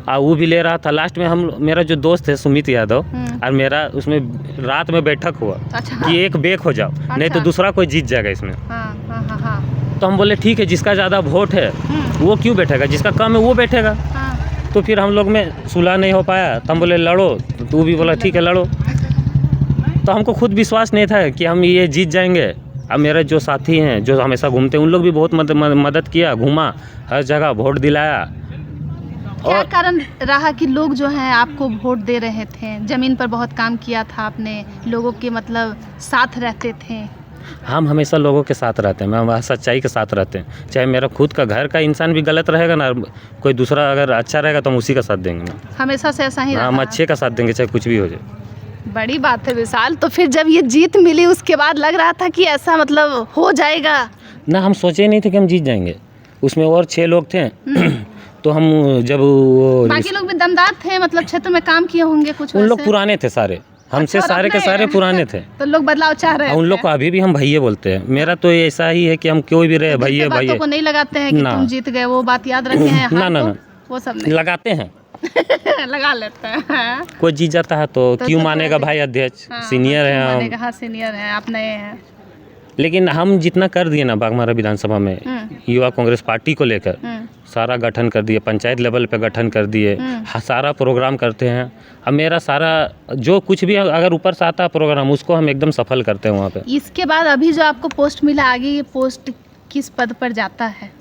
और वो भी ले रहा था। लास्ट में मेरा जो दोस्त है सुमित यादव और मेरा उसमें रात में बैठक हुआ। अच्छा। कि एक बेक हो जाओ, नहीं तो दूसरा कोई जीत जाएगा इसमें। हाँ। तो हम बोले ठीक है, जिसका ज़्यादा वोट है वो क्यों बैठेगा, जिसका कम है वो बैठेगा। तो फिर हम लोग में सुलह नहीं हो पाया। तो हम बोले लड़ो, तो तू भी बोला ठीक है लड़ो। तो हमको खुद विश्वास नहीं था कि हम ये जीत जाएंगे। अब मेरे जो साथी हैं जो हमेशा घूमते हैं, उन लोग भी बहुत मदद किया, घूमा हर जगह, वोट दिलाया। क्या कारण रहा कि लोग जो हैं आपको वोट दे रहे थे? ज़मीन पर बहुत काम किया था आपने, लोगों के मतलब साथ रहते थे। हम हमेशा लोगों के साथ रहते हैं, हम सच्चाई के साथ रहते हैं। चाहे मेरा खुद का घर का इंसान भी गलत रहेगा ना, कोई दूसरा अगर अच्छा रहेगा तो हम उसी का साथ देंगे ना। हमेशा से ऐसा ही रहा। हम अच्छे का साथ देंगे, चाहे कुछ भी हो जाए। बड़ी बात है विशाल। तो फिर जब ये जीत मिली उसके बाद लग रहा था कि ऐसा मतलब हो जाएगा ना? हम सोचे नहीं थे कि हम जीत जाएंगे। उसमें और 6 लोग थे। तो हम जब बाकी लोग भी दमदार थे, मतलब क्षेत्र में काम किए होंगे कुछ। उन लोग पुराने थे सारे, हमसे सारे के सारे पुराने थे। तो लोग बदलाव चाह रहे हैं। उन लोग को अभी भी हम भैया बोलते हैं। मेरा तो ऐसा ही है कि हम कोई भी रहे भैया भैया को नहीं लगाते हैं कि तुम जीत गए, वो बात याद रखे हैं। ना वो सब नहीं लगाते हैं। लगा लेते हैं। कोई जीत जाता है तो क्यों मानेगा भाई अध्यक्ष, सीनियर है। हाँ, सीनियर है, आप नए हैं। लेकिन हम जितना कर दिए ना बाघमारा विधानसभा में युवा कांग्रेस पार्टी को लेकर, सारा गठन कर दिए, पंचायत लेवल पे गठन कर दिए, सारा प्रोग्राम करते हैं। अब मेरा सारा जो कुछ भी अगर ऊपर से आता है प्रोग्राम, उसको हम एकदम सफल करते हैं वहाँ पे। इसके बाद अभी जो आपको पोस्ट मिला, आगे ये पोस्ट किस पद पर जाता है?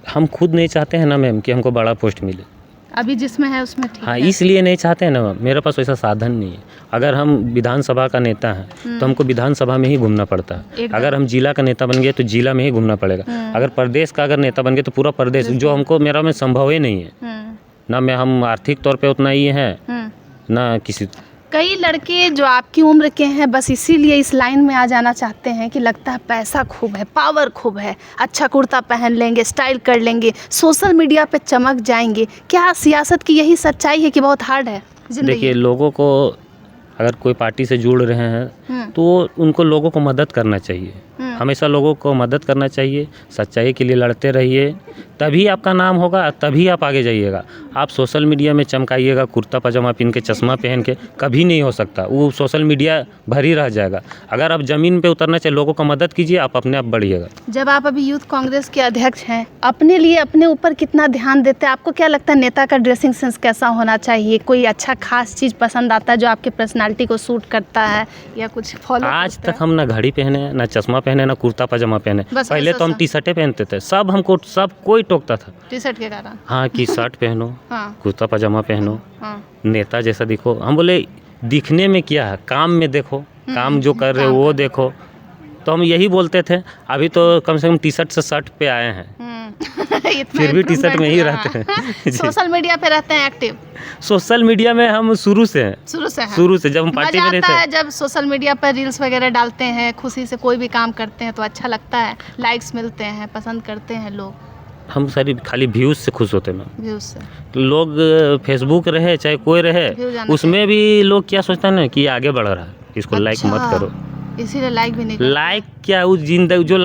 हम खुद नहीं चाहते हैं ना मैम कि हमको बड़ा पोस्ट मिले। अभी जिसमें है उसमें ठीक हाँ, है। इसलिए नहीं चाहते हैं ना मैम, मेरे पास वैसा साधन नहीं है। अगर हम विधानसभा का नेता हैं तो हमको विधानसभा में ही घूमना पड़ता है। अगर हम जिला का नेता बन गए तो जिला में ही घूमना पड़ेगा। अगर प्रदेश का अगर नेता बन गए तो पूरा प्रदेश, जो हमको मेरा में संभव ही नहीं है ना। मैं हम आर्थिक तौर पे उतना ही हैं ना किसी। कई लड़के जो आपकी उम्र के हैं बस इसीलिए इस लाइन में आ जाना चाहते हैं कि लगता है पैसा खूब है, पावर खूब है, अच्छा कुर्ता पहन लेंगे, स्टाइल कर लेंगे, सोशल मीडिया पे चमक जाएंगे। क्या सियासत की यही सच्चाई है कि बहुत हार्ड है जिंदगी? देखिए, लोगों को अगर कोई पार्टी से जुड़ रहे हैं तो उनको लोगों को मदद करना चाहिए। हमेशा लोगों को मदद करना चाहिए, सच्चाई के लिए लड़ते रहिए, तभी आपका नाम होगा, तभी आप आगे जाइएगा। आप सोशल मीडिया में चमकाइएगा कुर्ता पजामा पहन के, चश्मा पहन के, कभी नहीं हो सकता। वो सोशल मीडिया भर ही रह जाएगा। अगर आप ज़मीन पे उतरना चाहिए, लोगों का मदद कीजिए, आप अपने आप बढ़िएगा। जब आप अभी यूथ कांग्रेस के अध्यक्ष हैं, अपने लिए अपने ऊपर कितना ध्यान देते हैं? आपको क्या लगता है नेता का ड्रेसिंग सेंस कैसा होना चाहिए? कोई अच्छा खास चीज़ पसंद आता है जो आपके पर्सनालिटी को सूट करता है, या कुछ फॉलो? आज तक हम ना घड़ी पहने, ना चश्मा पहने, ना कुर्ता पजामा पहने। पहले तो हम टी शर्टें पहनते थे, सब कोई टोकता था टी शर्ट के कारण। हाँ, कि शर्ट पहनो, हाँ। कुर्ता पजामा पहनो, हाँ। नेता जैसा दिखो। हम बोले दिखने में क्या है, काम में देखो, काम जो कर रहे हो वो देखो। तो हम यही बोलते थे। अभी तो कम से कम टी शर्ट से शर्ट पे आए हैं। फिर भी टी शर्ट में ही रहते हैं। सोशल मीडिया पे रहते हैं एक्टिव? सोशल मीडिया में हम शुरू से जब हम पार्टी में रहते हैं। जब सोशल मीडिया पर रील्स वगैरह डालते हैं, खुशी से कोई भी काम करते हैं तो अच्छा लगता है, लाइक्स मिलते हैं, पसंद करते हैं लोग। हम सारी खाली व्यूज़ से खुश होते हैं। व्यूज़ से तो लोग फेसबुक रहे चाहे कोई रहे, उसमें भी लोग क्या सोचते हैं ना कि आगे बढ़ रहा है, इसको लाइक मत करो, इसीलिए लाइक भी नहीं। लाइक क्या, उस जिंदगी जो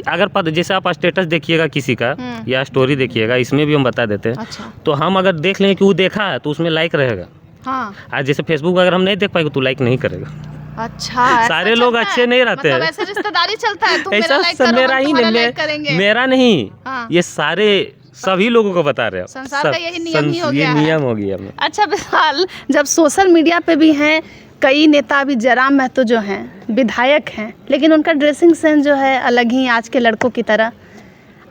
अगर पता, जैसे आप स्टेटस देखिएगा किसी का या स्टोरी देखिएगा, इसमें भी हम बता देते हैं। अच्छा। तो हम अगर देख लेंगे कि वो देखा है तो उसमें लाइक रहेगा। हाँ। आज जैसे फेसबुक अगर हम नहीं देख पाएंगे तो लाइक नहीं करेगा। अच्छा, सारे लोग अच्छे नहीं रहते हैं। ऐसे रिश्तेदारी चलता है, तुम ऐसा मेरा ही नहीं, मेरा नहीं, ये सारे सभी लोगों को बता रहे हो। संसार का यही नियम ही हो गया है। नियम हो गया। अच्छा विशाल, जब सोशल मीडिया पे भी हैं, कई नेता अभी जयराम महतो जो हैं विधायक हैं, लेकिन उनका ड्रेसिंग सेंस जो है अलग ही आज के लड़कों की तरह।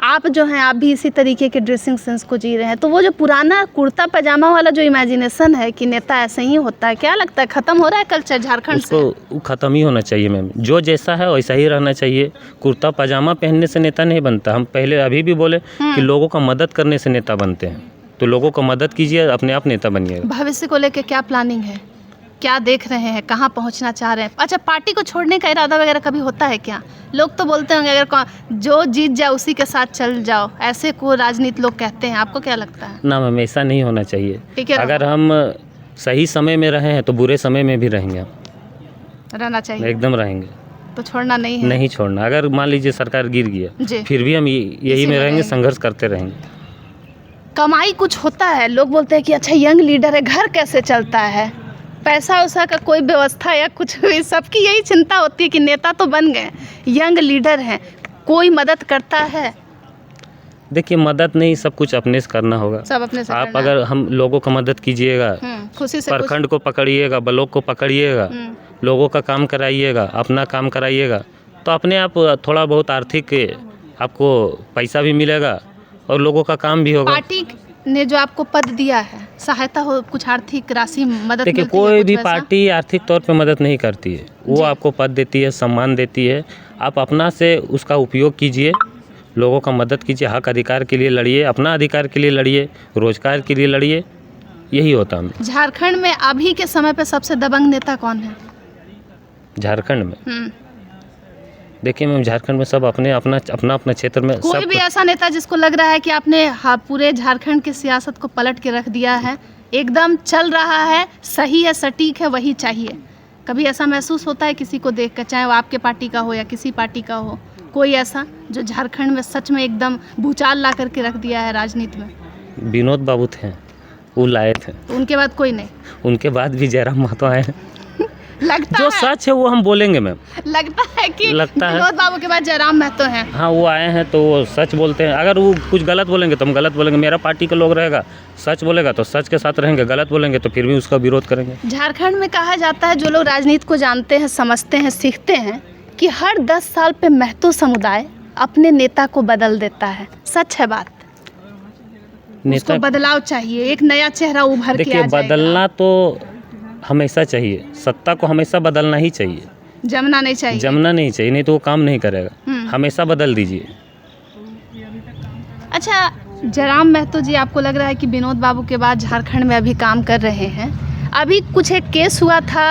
आप जो हैं आप भी इसी तरीके के ड्रेसिंग सेंस को जी रहे हैं, तो वो जो पुराना कुर्ता पजामा वाला जो इमेजिनेशन है कि नेता ऐसे ही होता है, क्या लगता है खत्म हो रहा है कल्चर झारखंड से? उसको ख़त्म ही होना चाहिए मैम। जो जैसा है वैसा ही रहना चाहिए। कुर्ता पजामा पहनने से नेता नहीं बनता। हम पहले अभी भी बोले कि लोगों का मदद करने से नेता बनते हैं, तो लोगों को मदद कीजिए, अपने आप नेता बनिएगा। भविष्य को लेकर क्या प्लानिंग है, क्या देख रहे हैं, कहाँ पहुँचना चाह रहे हैं? अच्छा, पार्टी को छोड़ने का इरादा वगैरह कभी होता है क्या? लोग तो बोलते होंगे अगर जो जीत जाए उसी के साथ चल जाओ, ऐसे को राजनीति लोग कहते हैं, आपको क्या लगता है? ना मैम, ऐसा नहीं होना चाहिए। ठीक है, अगर हम सही समय में रहे हैं तो बुरे समय में भी रहेंगे, रहना चाहिए, एकदम रहेंगे, तो छोड़ना नहीं है। नहीं छोड़ना। अगर मान लीजिए सरकार गिर गया, फिर भी हम यही में रहेंगे, संघर्ष करते रहेंगे। कमाई कुछ होता है, लोग बोलते हैं कि अच्छा यंग लीडर है, घर कैसे चलता है, पैसा वैसा का कोई व्यवस्था या कुछ भी, सबकी यही चिंता होती है कि नेता तो बन गए, यंग लीडर हैं, कोई मदद करता है? देखिए, मदद नहीं, सब कुछ अपने से करना होगा। सब अपने से आप अगर हम लोगों का मदद कीजिएगा, खुशी से प्रखंड को पकड़िएगा, ब्लॉक को पकड़िएगा, लोगों का काम कराइएगा, अपना काम कराइएगा, तो अपने आप थोड़ा बहुत आर्थिक आपको पैसा भी मिलेगा और लोगों का काम भी होगा। पार्टी ने जो आपको पद दिया है, सहायता हो, कुछ आर्थिक राशि मदद? देखिए, कोई भी पार्टी आर्थिक तौर पे मदद नहीं करती है। वो आपको पद देती है, सम्मान देती है, आप अपना से उसका उपयोग कीजिए, लोगों का मदद कीजिए, हक अधिकार के लिए लड़िए, अपना अधिकार के लिए लड़िए, रोजगार के लिए लड़िए, यही होता है। झारखंड में अभी के समय पे सबसे दबंग नेता कौन है? झारखंड में देखिए मैम, झारखंड में सब अपना क्षेत्र में। कोई भी ऐसा नेता जिसको लग रहा है कि आपने पूरे झारखंड की सियासत को पलट के रख दिया है, एकदम चल रहा है, सही है, सटीक है, वही चाहिए? कभी ऐसा महसूस होता है किसी को देख कर, चाहे वो आपके पार्टी का हो या किसी पार्टी का हो, कोई ऐसा जो झारखंड में सच में एकदम भूचाल ला करके रख दिया है राजनीति में? विनोद बाबू थे, वो लाए थे। उनके बाद कोई नहीं? उनके बाद भी जयराम महतो आए हैं। लगता जो है, सच है वो हम बोलेंगे मैम। लगता है कि लगता है विनोद बाबू के बाद जयराम महतो हैं। हाँ, वो आए हैं तो वो सच बोलते हैं। अगर वो कुछ गलत बोलेंगे तो हम गलत बोलेंगे। मेरा पार्टी का लोग रहेगा, सच बोलेगा तो सच के साथ रहेंगे, गलत बोलेंगे तो फिर भी उसका विरोध करेंगे। झारखंड में कहा जाता है, जो लोग राजनीति को जानते हैं, समझते हैं, सीखते हैं, कि हर 10 साल पे महतो समुदाय अपने नेता को बदल देता है। सच है बात? उसको बदलाव चाहिए, एक नया चेहरा उभर के आ जाएगा। देखिए, बदलना तो हमेशा चाहिए, सत्ता को हमेशा बदलना ही चाहिए, जमना नहीं चाहिए। जमना नहीं चाहिए, नहीं तो वो काम नहीं करेगा। हमेशा बदल दीजिए। अच्छा, जयराम महतो जी, आपको लग रहा है कि विनोद बाबू के बाद झारखंड में अभी काम कर रहे हैं? अभी कुछ एक केस हुआ था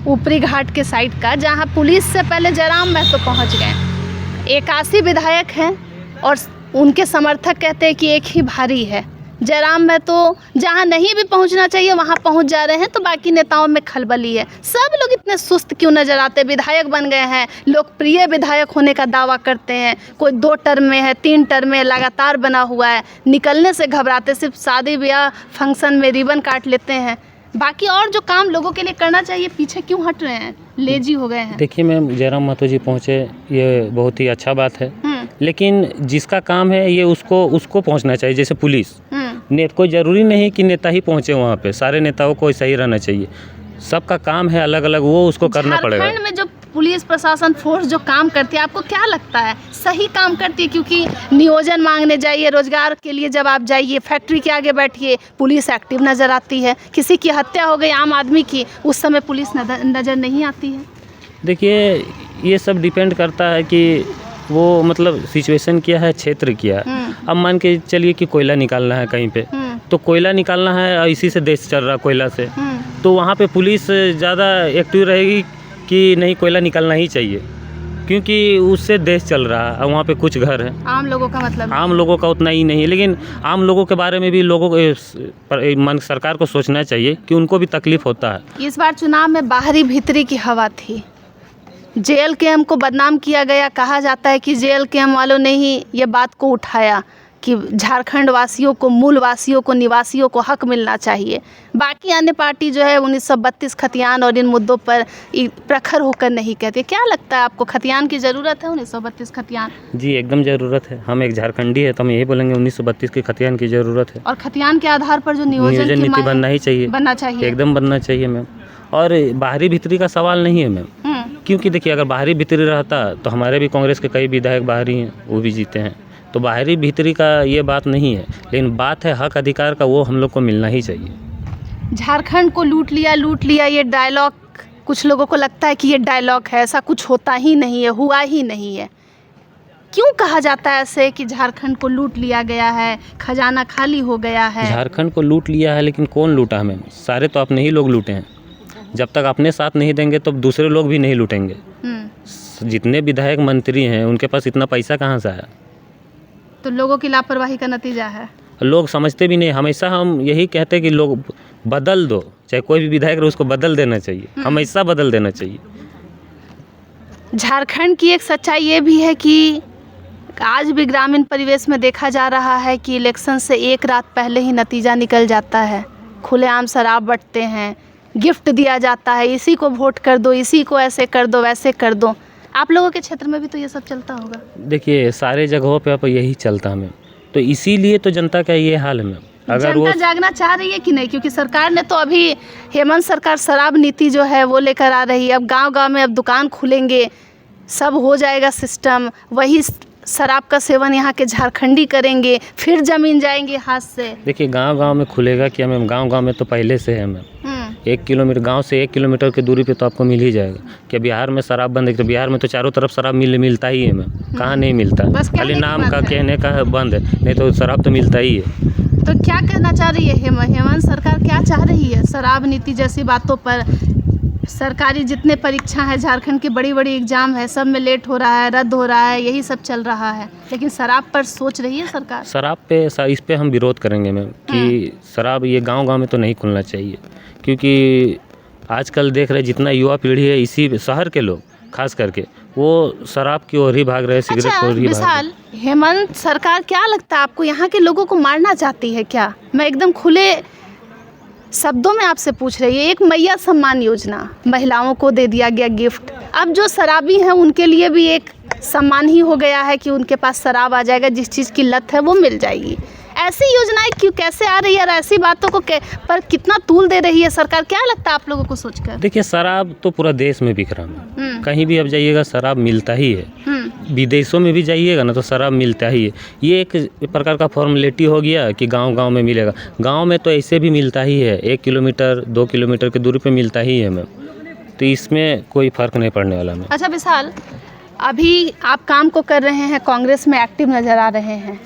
ऊपरी घाट के साइड का, जहां पुलिस से पहले जयराम महतो पहुंच गए। 81 विधायक हैं और उनके समर्थक कहते हैं कि एक ही भारी है। जयराम महतो जहाँ नहीं भी पहुँचना चाहिए वहाँ पहुँच जा रहे हैं, तो बाकी नेताओं में खलबली है। सब लोग इतने सुस्त क्यों नजर आते हैं? विधायक बन गए हैं, लोकप्रिय विधायक होने का दावा करते हैं, कोई 2 टर्म में है, 3 टर्म में लगातार बना हुआ है, निकलने से घबराते, सिर्फ शादी ब्याह फंक्शन में रिबन काट लेते हैं, बाकी और जो काम लोगों के लिए करना चाहिए पीछे क्यों हट रहे हैं, लेजी हो गए हैं? देखिए मैम, जयराम महतो जी पहुँचे, ये बहुत ही अच्छा बात है, लेकिन जिसका काम है ये उसको पहुँचना चाहिए। जैसे पुलिस, कोई ज़रूरी नहीं कि नेता ही पहुँचे वहाँ पे, सारे नेताओं को ऐसा ही रहना चाहिए। सबका काम है अलग अलग, वो उसको करना पड़ेगा। झारखंड में जो पुलिस प्रशासन फोर्स जो काम करती है, आपको क्या लगता है सही काम करती है? क्योंकि नियोजन मांगने जाइए, रोजगार के लिए जब आप जाइए, फैक्ट्री के आगे बैठिए, पुलिस एक्टिव नज़र आती है। किसी की हत्या हो गई आम आदमी की, उस समय पुलिस नज़र नहीं आती है। देखिए, ये सब डिपेंड करता है कि वो मतलब सिचुएशन क्या है, क्षेत्र क्या है। अब मान के चलिए कि कोयला निकालना है कहीं पे, तो कोयला निकालना है, इसी से देश चल रहा कोयला से, तो वहाँ पे पुलिस ज़्यादा एक्टिव रहेगी कि नहीं, कोयला निकालना ही चाहिए, क्योंकि उससे देश चल रहा है। वहाँ पे कुछ घर है, आम लोगों का मतलब, आम लोगों का उतना ही नहीं है, लेकिन आम लोगों के बारे में भी लोगों को सरकार को सोचना चाहिए कि उनको भी तकलीफ होता है। इस बार चुनाव में बाहरी भीतरी की हवा थी। JLKM को बदनाम किया गया, कहा जाता है कि JLKM वालों ने ही ये बात को उठाया कि झारखंड वासियों को, मूल वासियों को, निवासियों को हक मिलना चाहिए। बाकी अन्य पार्टी जो है 1932 खतियान और इन मुद्दों पर प्रखर होकर नहीं कहती। क्या लगता है आपको, खतियान की ज़रूरत है 1932 खतियान? जी एकदम ज़रूरत है। हम एक झारखंडी है तो हम यही बोलेंगे 1932 की खतियान की ज़रूरत है। और खतियान के आधार पर जो नियोजन नीति बनना ही चाहिए, एकदम बनना चाहिए मैम। और बाहरी भीतरी का सवाल नहीं है मैम, क्योंकि देखिए अगर बाहरी भीतरी रहता तो हमारे भी कांग्रेस के कई विधायक बाहरी हैं, वो भी जीते हैं। तो बाहरी भीतरी का ये बात नहीं है, लेकिन बात है हक अधिकार का, वो हम लोग को मिलना ही चाहिए। झारखंड को लूट लिया, ये डायलॉग कुछ लोगों को लगता है कि ये डायलॉग है, ऐसा कुछ होता ही नहीं है, हुआ ही नहीं है। क्यों कहा जाता है ऐसे कि झारखंड को लूट लिया गया है, खजाना खाली हो गया है? झारखंड को लूट लिया है, लेकिन कौन लूटा है मैम? सारे तो अपने ही लोग लूटे हैं। जब तक अपने साथ नहीं देंगे तो दूसरे लोग भी नहीं लूटेंगे। जितने विधायक मंत्री हैं उनके पास इतना पैसा कहाँ से आया? तो लोगों की लापरवाही का नतीजा है। लोग समझते भी नहीं। हमेशा हम यही कहते हैं कि लोग बदल दो, चाहे कोई भी विधायक रहे उसको बदल देना चाहिए, हमेशा बदल देना चाहिए। झारखंड की एक सच्चाई ये भी है कि आज भी ग्रामीण परिवेश में देखा जा रहा है कि इलेक्शन से एक रात पहले ही नतीजा निकल जाता है। खुलेआम शराब बंटते हैं, गिफ्ट दिया जाता है, इसी को वोट कर दो, इसी को ऐसे कर दो, वैसे कर दो। आप लोगों के क्षेत्र में भी तो ये सब चलता होगा? देखिए सारे जगहों पे अब यही चलता है मैम, तो इसीलिए तो जनता का ये हाल है मैम। अगर जनता जागना चाह रही है कि नहीं? क्योंकि सरकार ने तो अभी, हेमंत सरकार शराब नीति जो है वो लेकर आ रही है। अब गांव-गांव में अब दुकान खुलेंगे, सब हो जाएगा सिस्टम, वही शराब का सेवन यहाँ के झारखंडी करेंगे, फिर जमीन जाएंगे हाथ से। देखिए गांव-गांव में खुलेगा क्या मैम? गांव-गांव में तो पहले से है मैम। 1 किलोमीटर गांव से 1 किलोमीटर की दूरी पे तो आपको मिल ही जाएगा। क्या बिहार में शराब बंद है? तो बिहार में तो चारों तरफ शराब मिलता ही है मैम। कहाँ नहीं मिलता? खाली नाम का कहने का बंद है, नहीं तो शराब तो मिलता ही है। तो क्या कहना चाह रही है हेमंत सरकार, क्या चाह रही है? शराब नीति जैसी बातों पर सरकारी जितने परीक्षा है, झारखंड की बड़ी बड़ी एग्जाम है, सब में लेट हो रहा है, रद्द हो रहा है, यही सब चल रहा है, लेकिन शराब पर सोच रही है सरकार? शराब पे इस पे हम विरोध करेंगे मैम कि शराब ये गांव-गांव में तो नहीं खुलना चाहिए, क्योंकि आजकल देख रहे जितना युवा पीढ़ी है, इसी शहर के लोग खास करके वो शराब की ओर ही भाग रहे हैं, सिगरेट की ओर ही भाग रहे हैं। हेमंत सरकार क्या लगता है आपको, यहाँ के लोगों को मारना चाहती है क्या? मैं एकदम खुले शब्दों में आपसे पूछ रही है। एक मैया सम्मान योजना महिलाओं को दे दिया गया गिफ्ट, अब जो शराबी हैं उनके लिए भी एक सम्मान ही हो गया है कि उनके पास शराब आ जाएगा, जिस चीज़ की लत है वो मिल जाएगी। ऐसी योजनाएं क्यों, कैसे आ रही है और ऐसी बातों को पर कितना तूल दे रही है सरकार? क्या लगता है आप लोगों को सोचकर? देखिए शराब तो पूरा देश में बिक रहा है, कहीं भी अब जाइएगा शराब मिलता ही है। विदेशों में भी जाइएगा ना तो शराब मिलता ही है। ये एक प्रकार का फॉर्मेलिटी हो गया कि गांव-गांव में मिलेगा। गांव में तो ऐसे भी मिलता ही है, 1 किलोमीटर 2 किलोमीटर की दूरी पे मिलता ही है मैम, तो इसमें कोई फ़र्क नहीं पड़ने वाला मैम। अच्छा विशाल, अभी आप काम को कर रहे हैं, कांग्रेस में एक्टिव नज़र आ रहे हैं,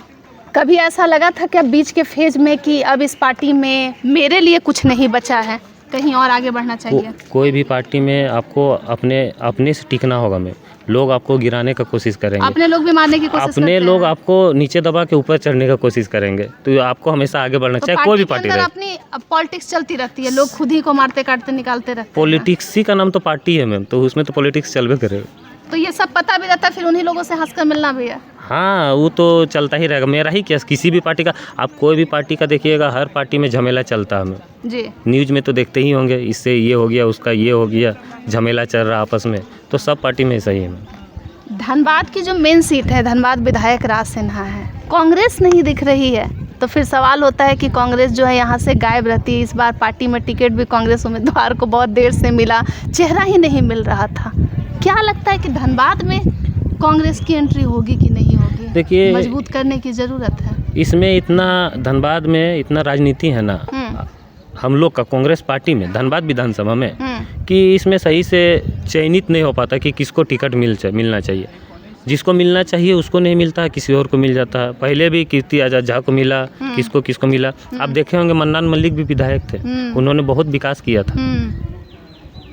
कभी ऐसा लगा था क्या बीच के फेज में कि अब इस पार्टी में मेरे लिए कुछ नहीं बचा है, कहीं और आगे बढ़ना चाहिए? कोई भी पार्टी में आपको अपने से टिकना होगा मैम। लोग आपको गिराने का कोशिश करेंगे, अपने लोग भी मारने की कोशिश अपने लोग आपको नीचे दबा के ऊपर चढ़ने का कोशिश करेंगे, तो आपको हमेशा आगे बढ़ना चाहिए। कोई भी पार्टी रहे, अपनी पॉलिटिक्स चलती रहती है, लोग खुद ही को मारते काटते निकालते रहते हैं। पॉलिटिक्स ही का नाम तो पार्टी है मैम, तो उसमें तो पॉलिटिक्स चलवे करेगा। तो ये सब पता भी रहता है, फिर उन्हीं लोगों से हंसकर मिलना भी है। हाँ वो तो चलता ही रहेगा। मेरा ही क्या, किसी भी पार्टी का, आप कोई भी पार्टी का देखिएगा, हर पार्टी में झमेला चलता है हमें जी। न्यूज़ में तो देखते ही होंगे, इससे ये हो गया, उसका ये हो गया, झमेला चल रहा आपस में, तो सब पार्टी में ऐसा ही है। धनबाद की जो मेन सीट है, धनबाद विधायक राज सिन्हा है, कांग्रेस नहीं दिख रही है, तो फिर सवाल होता है कि कांग्रेस जो है यहाँ से गायब रहती है। इस बार पार्टी में टिकट भी कांग्रेस उम्मीदवार को बहुत देर से मिला, चेहरा ही नहीं मिल रहा था। क्या लगता है कि धनबाद में कांग्रेस की एंट्री होगी कि नहीं होगी? देखिए मजबूत करने की ज़रूरत है। इसमें इतना धनबाद में इतना राजनीति है ना हम लोग का कांग्रेस पार्टी में, धनबाद विधानसभा में, कि इसमें सही से चयनित नहीं हो पाता कि किसको टिकट मिलना चाहिए। जिसको मिलना चाहिए उसको नहीं मिलता है, किसी और को मिल जाता है। पहले भी कीर्ति आजाद झा को मिला, किसको मिला। आप देखे होंगे मन्नान मल्लिक भी विधायक थे, उन्होंने बहुत विकास किया था।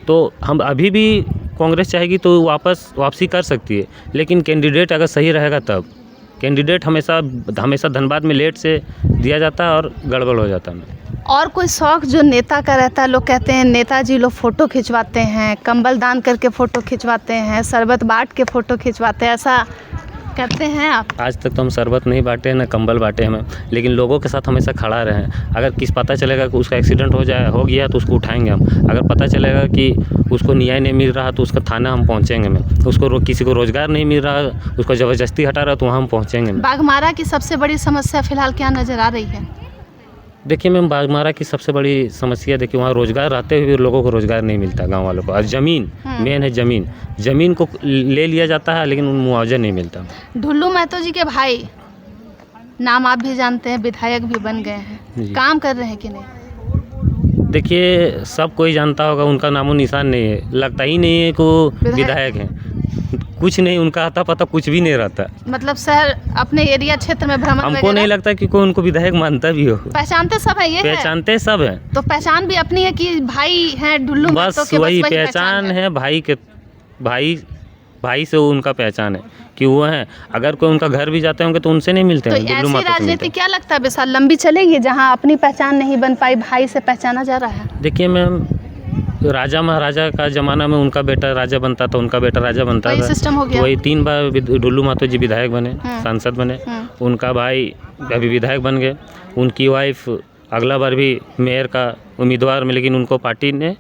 तो हम अभी भी कांग्रेस चाहेगी तो वापसी कर सकती है, लेकिन कैंडिडेट अगर सही रहेगा तब। कैंडिडेट हमेशा धनबाद में लेट से दिया जाता है और गड़बड़ हो जाता है। और कोई शौक़ जो नेता का रहता है, लोग कहते हैं नेताजी लोग फ़ोटो खिंचवाते हैं, कंबल दान करके फ़ोटो खिंचवाते हैं, शरबत बांट के फ़ोटो खिंचवाते हैं, ऐसा करते हैं आप? आज तक तो हम शरबत नहीं बांटे हैं, ना कंबल बांटे हैं मैम, लेकिन लोगों के साथ हमेशा खड़ा रहे हैं। अगर पता चलेगा कि उसका एक्सीडेंट हो गया तो उसको उठाएंगे हम। अगर पता चलेगा कि उसको न्याय नहीं मिल रहा तो उसका थाना हम पहुँचेंगे मैम। उसको किसी को रोज़गार नहीं मिल रहा, उसको ज़बरदस्ती हटा रहा तो वहाँ हम पहुँचेंगे मैम। बाघमारा की सबसे बड़ी समस्या फ़िलहाल क्या नज़र आ रही है? देखिए मैम, बाघमारा की सबसे बड़ी समस्या देखिए, वहाँ रोज़गार रहते हुए भी लोगों को रोज़गार नहीं मिलता गांव वालों को। और ज़मीन मेन है, ज़मीन को ले लिया जाता है लेकिन मुआवजा नहीं मिलता। ढुल्लू महतो जी के भाई, नाम आप भी जानते हैं, विधायक भी बन गए हैं, काम कर रहे हैं कि नहीं? देखिए सब कोई जानता होगा, उनका नामो निशान नहीं है, लगता ही नहीं है कि वो विधायक हैं। कुछ नहीं, उनका आता पता कुछ भी नहीं रहता। मतलब शहर अपने एरिया क्षेत्र में भ्रमण हमको नहीं लगता कि कोई उनको विधायक मानता भी हो। पहचानते सब है, ये पहचानते सब है। तो पहचान भी अपनी है कि भाई हैं ढुल्लू महतो के, बस वही पहचान है भाई के। भाई से उनका पहचान है कि वो हैं। अगर कोई उनका घर भी जाते होंगे तो उनसे नहीं मिलते हैं। तो ऐसी राजनीति क्या लगता है विशाल लंबी चलेगी जहाँ अपनी पहचान नहीं बन पाई, भाई से पहचाना जा रहा है? देखिए मैम, राजा महाराजा का ज़माना में उनका बेटा राजा बनता था, उनका बेटा राजा बनता था, सिस्टम हो गया। वही 3 बार ढुल्लू महतो जी विधायक बने, सांसद बने। उनका भाई अभी विधायक बन गए, उनकी वाइफ अगला बार भी मेयर का उम्मीदवार में, लेकिन उनको पार्टी ने।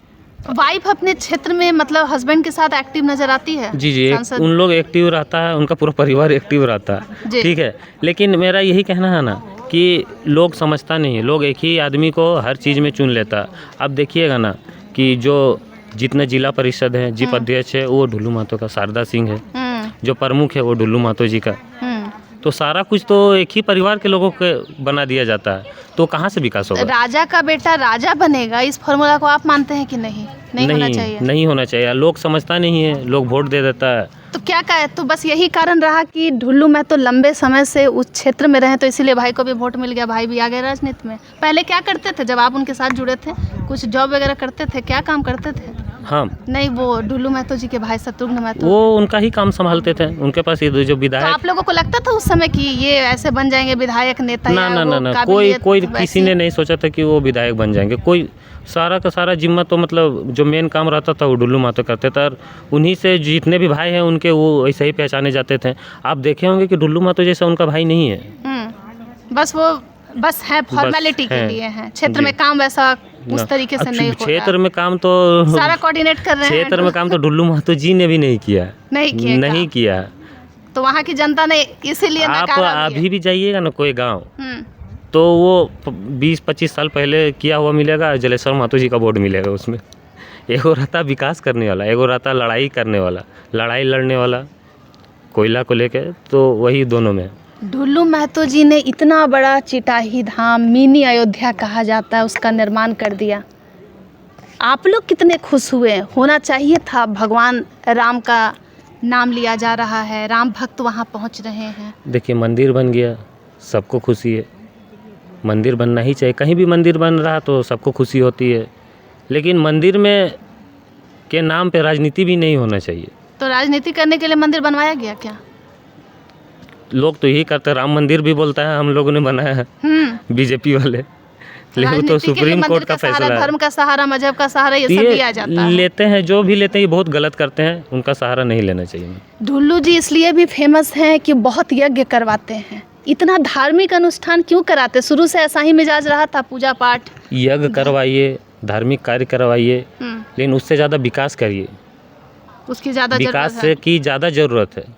वाइफ अपने क्षेत्र में मतलब हस्बैंड के साथ एक्टिव नजर आती है? जी, उन लोग एक्टिव रहता है, उनका पूरा परिवार एक्टिव रहता है, ठीक है। लेकिन मेरा यही कहना है ना कि लोग समझता नहीं है, लोग एक ही आदमी को हर चीज़ में चुन लेता है। अब देखिएगा ना कि जो जितने जिला परिषद हैं, जीप अध्यक्ष है वो ढुल्लू महतो का, शारदा सिंह है, जो प्रमुख है वो ढुल्लू महतो जी का। तो सारा कुछ तो एक ही परिवार के लोगों को बना दिया जाता है, तो कहाँ से विकास होगा? राजा का बेटा राजा बनेगा, इस फॉर्मूला को आप मानते हैं कि नहीं होना चाहिए? नहीं होना चाहिए। लोग समझता नहीं है, लोग वोट दे देता है। तो क्या कहे, तो बस यही कारण रहा कि ढुल्लू महतो लंबे समय से उस क्षेत्र में रहे, तो इसीलिए भाई को भी वोट मिल गया, भाई भी आ गए राजनीति में। पहले क्या करते थे जब आप उनके साथ जुड़े थे? कुछ जॉब वगैरह करते थे, क्या काम करते थे? हाँ, नहीं, वो ढुल्लू महतो जी के भाई शत्रुघ्न महतो, वो उनका ही काम संभालते थे। उनके पास ये जो विधायक। तो आप लोगों को लगता था उस समय कि ये ऐसे बन जाएंगे विधायक, नेता? ना, कोई किसी ने नहीं सोचा था कि वो विधायक बन जाएंगे। कोई सारा का सारा जिम्मा तो मतलब जो मेन काम रहता था वो ढुल्लू महतो करते थे, और उन्हीं से जितने भी भाई हैं उनके वो ऐसे ही पहचाने जाते थे। आप देखे होंगे कि ढुल्लू महतो जैसा उनका भाई नहीं है। बस है फॉर्मेलिटी के लिए है, क्षेत्र में काम वैसा उस तरीके से नहीं हो रहा। क्षेत्र में काम तो सारा कोऑर्डिनेट कर रहे हैं। क्षेत्र में काम तो ढुल्लू महतो जी ने भी नहीं किया। तो वहाँ की जनता ने इसीलिए नकारा। आप अभी भी जाइएगा ना कोई गांव, तो वो 20-25 साल पहले किया हुआ मिलेगा, जलेश्वर महतो जी का बोर्ड मिलेगा। उसमें एगो रहता विकास करने वाला, एगो रहता लड़ाई करने वाला, लड़ाई लड़ने वाला कोयला को लेकर, तो वही दोनों में। ढुल्लू महतो जी ने इतना बड़ा चिटाही धाम, मिनी अयोध्या कहा जाता है, उसका निर्माण कर दिया। आप लोग कितने खुश हुए? होना चाहिए था। भगवान राम का नाम लिया जा रहा है, राम भक्त वहाँ पहुँच रहे हैं। देखिए मंदिर बन गया, सबको खुशी है। मंदिर बनना ही चाहिए, कहीं भी मंदिर बन रहा तो सबको खुशी होती है, लेकिन मंदिर में के नाम पे राजनीति भी नहीं होना चाहिए। तो राजनीति करने के लिए मंदिर बनवाया गया क्या? लोग तो यही करते हैं, राम मंदिर भी बोलता है हम लोगों ने बनाया है, बीजेपी वाले। लेकिन तो सुप्रीम कोर्ट का फैसला है। धर्म का सहारा, मजहब का सहारा, ये सब लिया जाता है। लेते हैं, जो भी लेते हैं ये बहुत गलत करते हैं, उनका सहारा नहीं लेना चाहिए। ढुल्लू जी इसलिए भी फेमस हैं कि बहुत यज्ञ करवाते हैं। इतना धार्मिक अनुष्ठान क्यों कराते? शुरू से ऐसा ही मिजाज रहा था, पूजा पाठ? यज्ञ करवाइए, धार्मिक कार्य करवाइए, लेकिन उससे ज़्यादा विकास करिए। उसकी ज़्यादा विकास की ज़्यादा ज़रूरत है।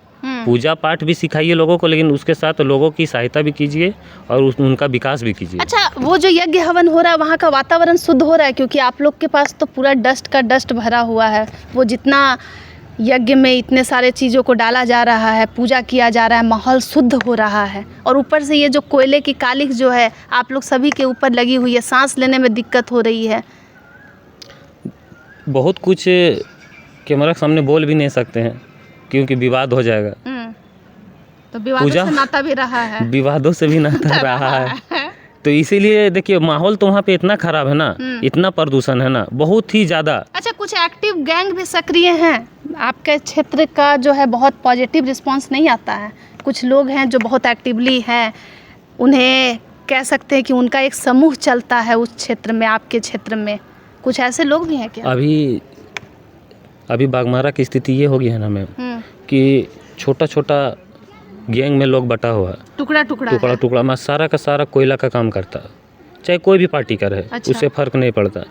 पूजा पाठ भी सिखाइए लोगों को, लेकिन उसके साथ लोगों की सहायता भी कीजिए और उनका विकास भी कीजिए। अच्छा, वो जो यज्ञ हवन हो रहा है वहाँ का वातावरण शुद्ध हो रहा है? क्योंकि आप लोग के पास तो पूरा डस्ट का डस्ट भरा हुआ है। वो जितना यज्ञ में इतने सारे चीज़ों को डाला जा रहा है, पूजा किया जा रहा है, माहौल शुद्ध हो रहा है, और ऊपर से ये जो कोयले की कालिख जो है आप लोग सभी के ऊपर लगी हुई है, सांस लेने में दिक्कत हो रही है। बहुत कुछ कैमरा के सामने बोल भी नहीं सकते हैं क्योंकि विवाद हो जाएगा। तो विवादों से नाता भी रहा है। विवादों से भी नाता रहा है। तो इसीलिए देखिए माहौल तो वहाँ पे इतना खराब है ना, इतना प्रदूषण है ना, बहुत ही ज़्यादा। अच्छा, कुछ एक्टिव गैंग भी सक्रिय हैं आपके क्षेत्र का, जो है बहुत पॉजिटिव रिस्पांस नहीं आता है। कुछ लोग हैं जो बहुत एक्टिवली हैं, उन्हें कह सकते हैं कि उनका एक समूह चलता है उस क्षेत्र में, आपके क्षेत्र में कुछ ऐसे लोग भी हैं क्या? अभी बाघमारा की स्थिति ये हो गई है ना मैम कि छोटा छोटा गैंग में लोग बटा हुआ है, टुकड़ा टुकड़ा टुकड़ा में सारा का सारा कोयला का काम करता है, चाहे कोई भी पार्टी का रहे। अच्छा। उससे फ़र्क नहीं पड़ता।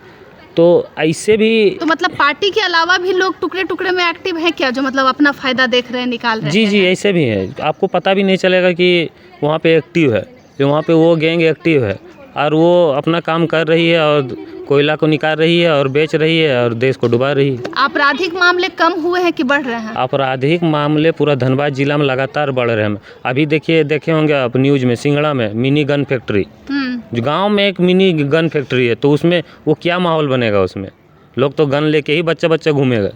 तो ऐसे भी तो मतलब पार्टी के अलावा भी लोग टुकड़े टुकड़े में एक्टिव हैं क्या, जो मतलब अपना फ़ायदा देख रहे हैं, निकाल रहे हैं? जी ऐसे भी है। आपको पता भी नहीं चलेगा कि वहाँ पे एक्टिव है, जो वहाँ पे वो गैंग एक्टिव है और वो अपना काम कर रही है और कोयला को निकाल रही है और बेच रही है और देश को डुबा रही है। आपराधिक मामले कम हुए हैं कि बढ़ रहे हैं? आपराधिक मामले पूरा धनबाद जिला में लगातार बढ़ रहे हैं। अभी देखे होंगे आप न्यूज़ में, सिंगड़ा में मिनी गन फैक्ट्री, जो गांव में एक मिनी गन फैक्ट्री है, तो उसमें वो क्या माहौल बनेगा? उसमें लोग तो गन लेके ही बच्चा घूमेगा।